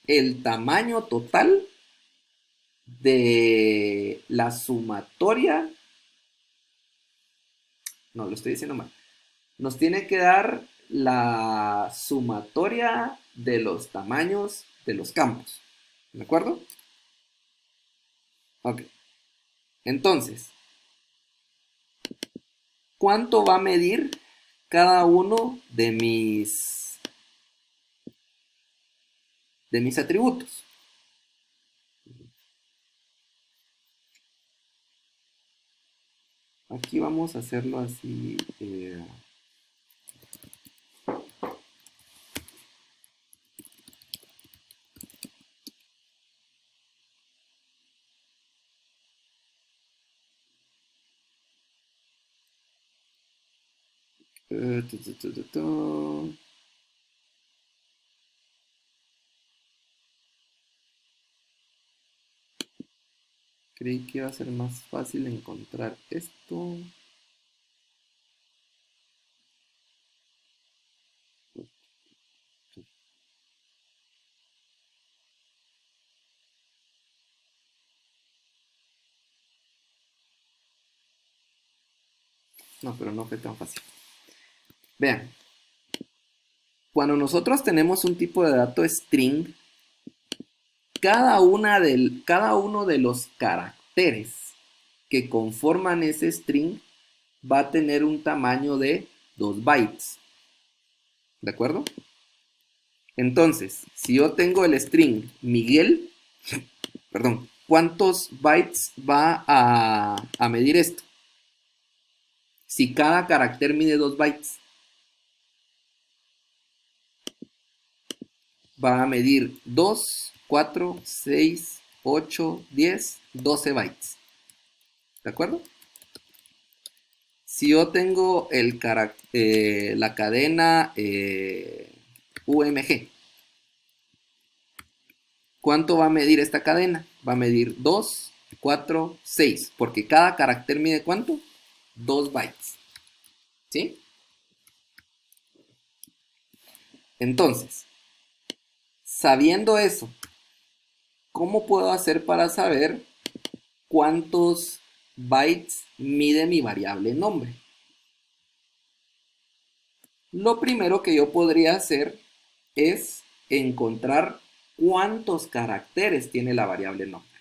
el tamaño total de la sumatoria. No, lo estoy diciendo mal. Nos tiene que dar la sumatoria de los tamaños de los campos. ¿De acuerdo? Ok. Entonces, ¿cuánto va a medir cada uno de mis atributos? Aquí vamos a hacerlo así. Tu, tu, tu, tu, tu. Creí que iba a ser más fácil encontrar esto. No, pero no fue tan fácil. Vean, cuando nosotros tenemos un tipo de dato string, cada uno de los caracteres que conforman ese string va a tener un tamaño de 2 bytes. ¿De acuerdo? Entonces, si yo tengo el string Miguel, perdón, ¿cuántos bytes va a medir esto? Si cada carácter mide 2 bytes, va a medir 2, 4, 6, 8, 10, 12 bytes. ¿De acuerdo? Si yo tengo la cadena UMG, ¿cuánto va a medir esta cadena? Va a medir 2, 4, 6, porque cada carácter mide ¿cuánto? 2 bytes. ¿Sí? Entonces, sabiendo eso, ¿cómo puedo hacer para saber cuántos bytes mide mi variable nombre? Lo primero que yo podría hacer es encontrar cuántos caracteres tiene la variable nombre.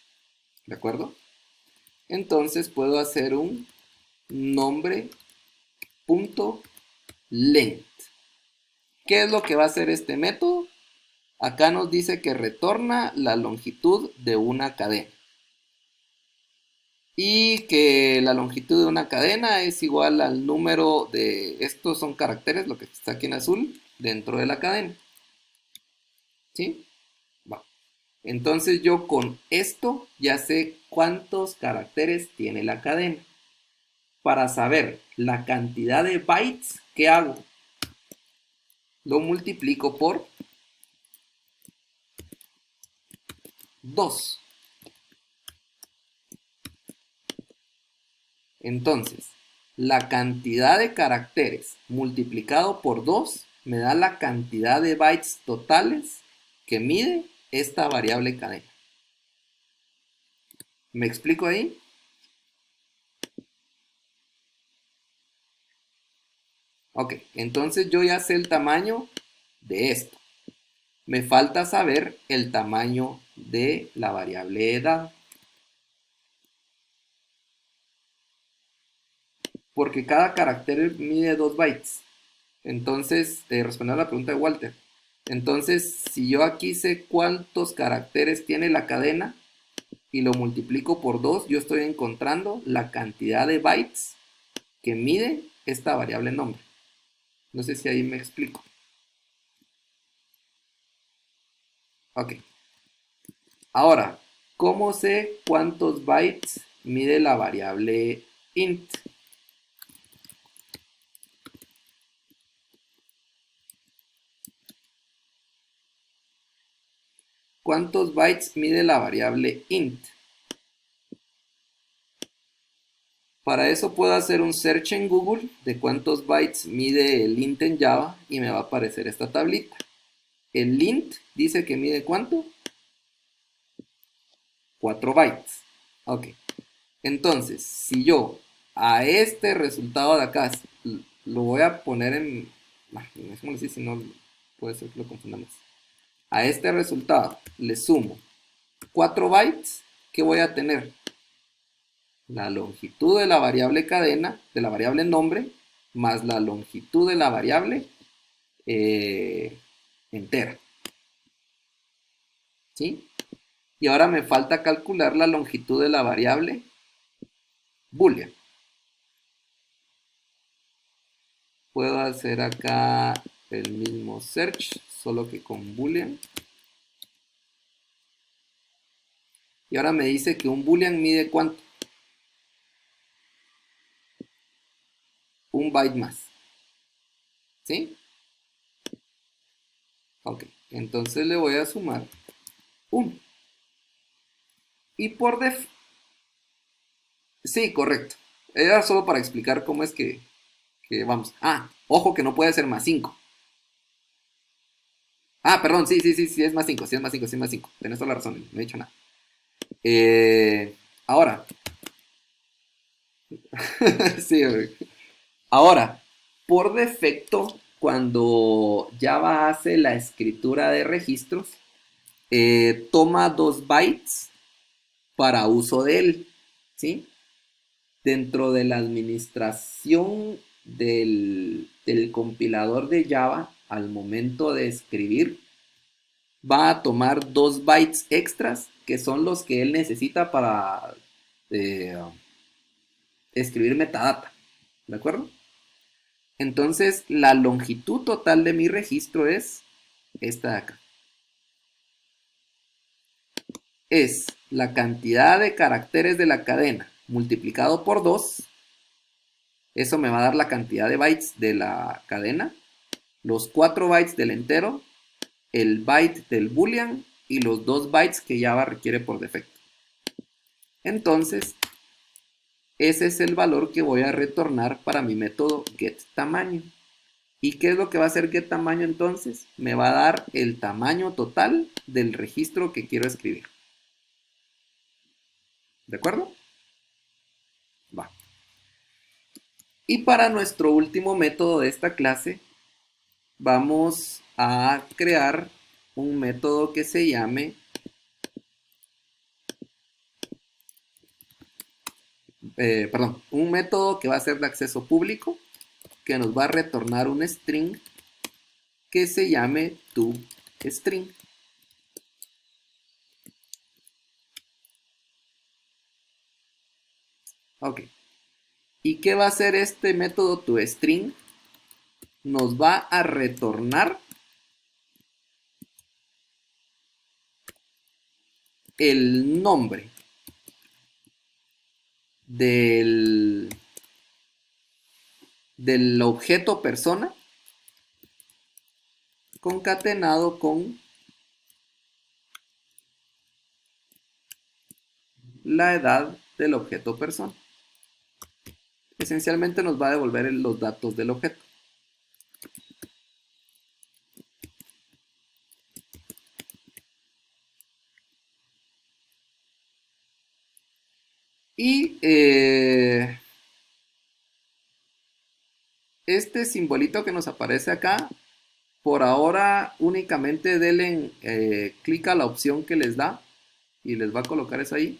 ¿De acuerdo? Entonces puedo hacer un nombre.length. ¿Qué es lo que va a hacer este método? Acá nos dice que retorna la longitud de una cadena. Y que la longitud de una cadena es igual al número de, estos son caracteres, lo que está aquí en azul, dentro de la cadena. ¿Sí? Va. Entonces yo con esto ya sé cuántos caracteres tiene la cadena. Para saber la cantidad de bytes, ¿qué hago? Lo multiplico por 2. Entonces, la cantidad de caracteres multiplicado por 2 me da la cantidad de bytes totales que mide esta variable cadena. ¿Me explico ahí? Ok, entonces yo ya sé el tamaño de esto. Me falta saber el tamaño de la variable edad. Porque cada carácter mide 2 bytes. Entonces, respondiendo a la pregunta de Walter. Entonces, si yo aquí sé cuántos caracteres tiene la cadena y lo multiplico por 2, yo estoy encontrando la cantidad de bytes que mide esta variable nombre. No sé si ahí me explico. Ok. Ahora, ¿cómo sé cuántos bytes mide la variable int? ¿Cuántos bytes mide la variable int? Para eso puedo hacer un search en Google de cuántos bytes mide el int en Java y me va a aparecer esta tablita. El int dice que mide ¿cuánto? 4 bytes. Ok. Entonces, si yo a este resultado de acá lo voy a poner en... Déjame decir si no puede ser que lo confundamos. A este resultado le sumo 4 bytes, ¿qué voy a tener? La longitud de la variable cadena, de la variable nombre, más la longitud de la variable entera. ¿Sí? Y ahora me falta calcular la longitud de la variable boolean. Puedo hacer acá el mismo search, solo que con boolean. Y ahora me dice que un boolean mide ¿cuánto? Un byte más. ¿Sí? Ok, entonces le voy a sumar 1. Y por def... Sí, correcto. Era solo para explicar cómo es que vamos. Ah, ojo que no puede ser más 5. Ah, perdón, sí, es más 5, sí es más 5, sí es más 5. Tienes toda la razón, no he dicho nada. Ahora. Sí, Ahora, por defecto, cuando Java hace la escritura de registros, toma 2 bytes para uso de él, ¿sí? Dentro de la administración del compilador de Java, al momento de escribir, va a tomar 2 bytes extras, que son los que él necesita para eh, escribir metadata, ¿de acuerdo? Entonces, la longitud total de mi registro es esta de acá. Es la cantidad de caracteres de la cadena multiplicado por 2. Eso me va a dar la cantidad de bytes de la cadena, los 4 bytes del entero, el byte del boolean y los 2 bytes que Java requiere por defecto. Entonces, ese es el valor que voy a retornar para mi método getTamaño. ¿Y qué es lo que va a hacer getTamaño entonces? Me va a dar el tamaño total del registro que quiero escribir. ¿De acuerdo? Va. Y para nuestro último método de esta clase, vamos a crear un método que se llame un método que va a ser de acceso público, que nos va a retornar un string que se llame toString. Ok. ¿Y qué va a hacer este método toString? Nos va a retornar el nombre del objeto persona concatenado con la edad del objeto persona. Esencialmente nos va a devolver los datos del objeto. Y este simbolito que nos aparece acá, por ahora únicamente denle clic a la opción que les da y les va a colocar eso ahí.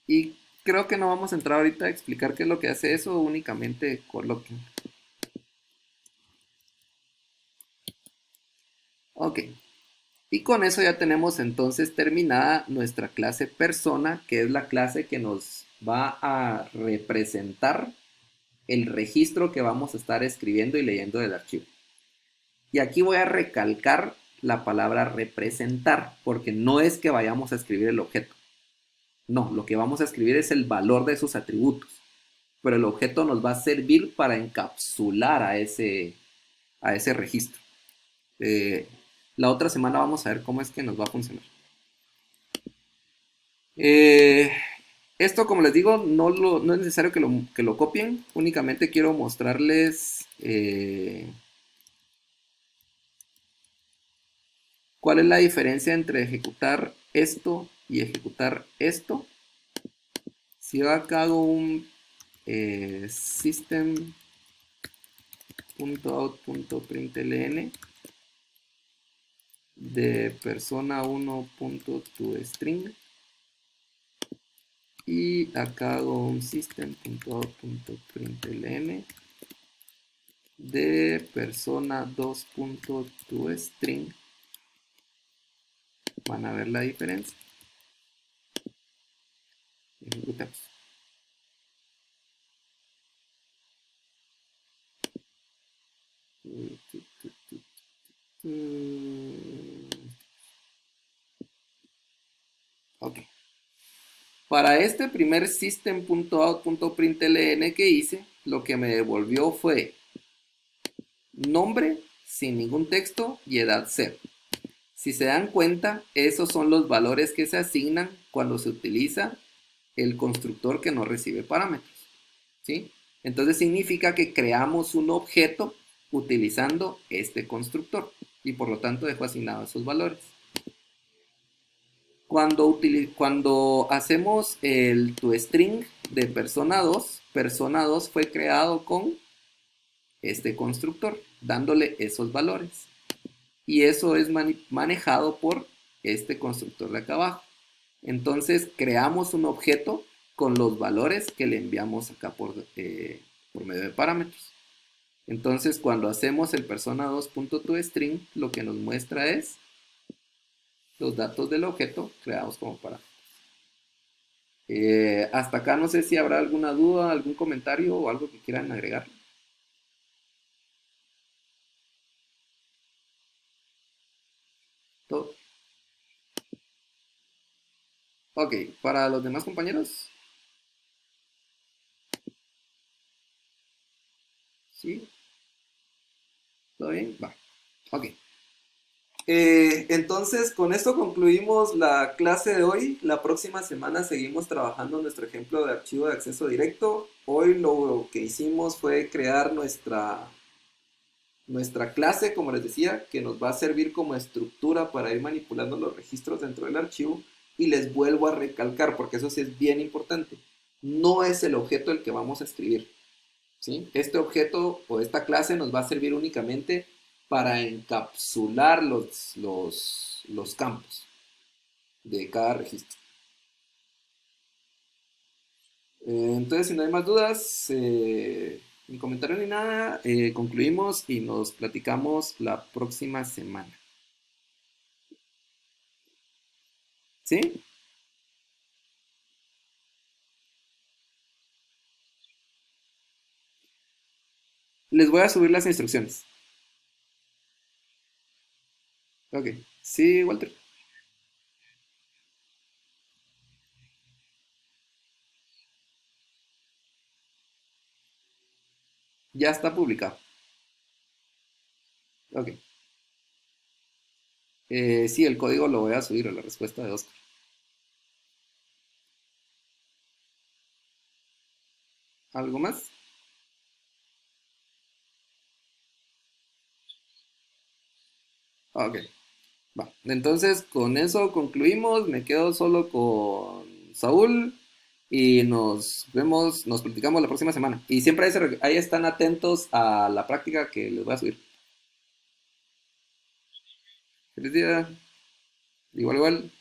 Y creo que no vamos a entrar ahorita a explicar qué es lo que hace eso, únicamente coloquen. Ok. Y con eso ya tenemos entonces terminada nuestra clase persona, que es la clase que nos va a representar el registro que vamos a estar escribiendo y leyendo del archivo. Y aquí voy a recalcar la palabra representar, porque no es que vayamos a escribir el objeto. No, lo que vamos a escribir es el valor de sus atributos. Pero el objeto nos va a servir para encapsular a ese registro. La otra semana vamos a ver cómo es que nos va a funcionar. Esto, como les digo, no es necesario que lo copien. Únicamente quiero mostrarles cuál es la diferencia entre ejecutar esto y ejecutar esto. Si yo acá hago un system.out.println de persona1.toString y acá hago un system.out.println de persona2.toString, van a ver la diferencia. Ejecutamos. Ok. Para este primer system.out.println que hice, lo que me devolvió fue nombre sin ningún texto y edad 0. Si se dan cuenta, esos son los valores que se asignan cuando se utiliza el constructor que no recibe parámetros, ¿sí? Entonces significa que creamos un objeto utilizando este constructor y por lo tanto dejo asignados esos valores. Cuando hacemos el toString, de persona 2 fue creado con este constructor, dándole esos valores. Y eso es manejado por este constructor de acá abajo. Entonces creamos un objeto con los valores que le enviamos acá por medio de parámetros. Entonces cuando hacemos el persona2.toString, lo que nos muestra es los datos del objeto creados como parámetros. Hasta acá no sé si habrá alguna duda, algún comentario o algo que quieran agregar. ¿Todo? Ok, para los demás compañeros, ¿sí? ¿Todo bien? Va. Ok. Entonces, con esto concluimos la clase de hoy. La próxima semana seguimos trabajando nuestro ejemplo de archivo de acceso directo. Hoy lo que hicimos fue crear nuestra clase, como les decía, que nos va a servir como estructura para ir manipulando los registros dentro del archivo. Y les vuelvo a recalcar, porque eso sí es bien importante. No es el objeto el que vamos a escribir. ¿Sí? Este objeto o esta clase nos va a servir únicamente para encapsular los campos de cada registro. Entonces, si no hay más dudas, ni comentario ni nada, concluimos y nos platicamos la próxima semana. ¿Sí? Les voy a subir las instrucciones. Ok. Sí, Walter. Ya está publicado. Ok. Sí, el código lo voy a subir a la respuesta de Oscar. ¿Algo más? Ok. Va. Entonces, con eso concluimos. Me quedo solo con Saúl y nos vemos, nos platicamos la próxima semana. Y siempre ahí están atentos a la práctica que les voy a subir. Feliz día. Igual, igual.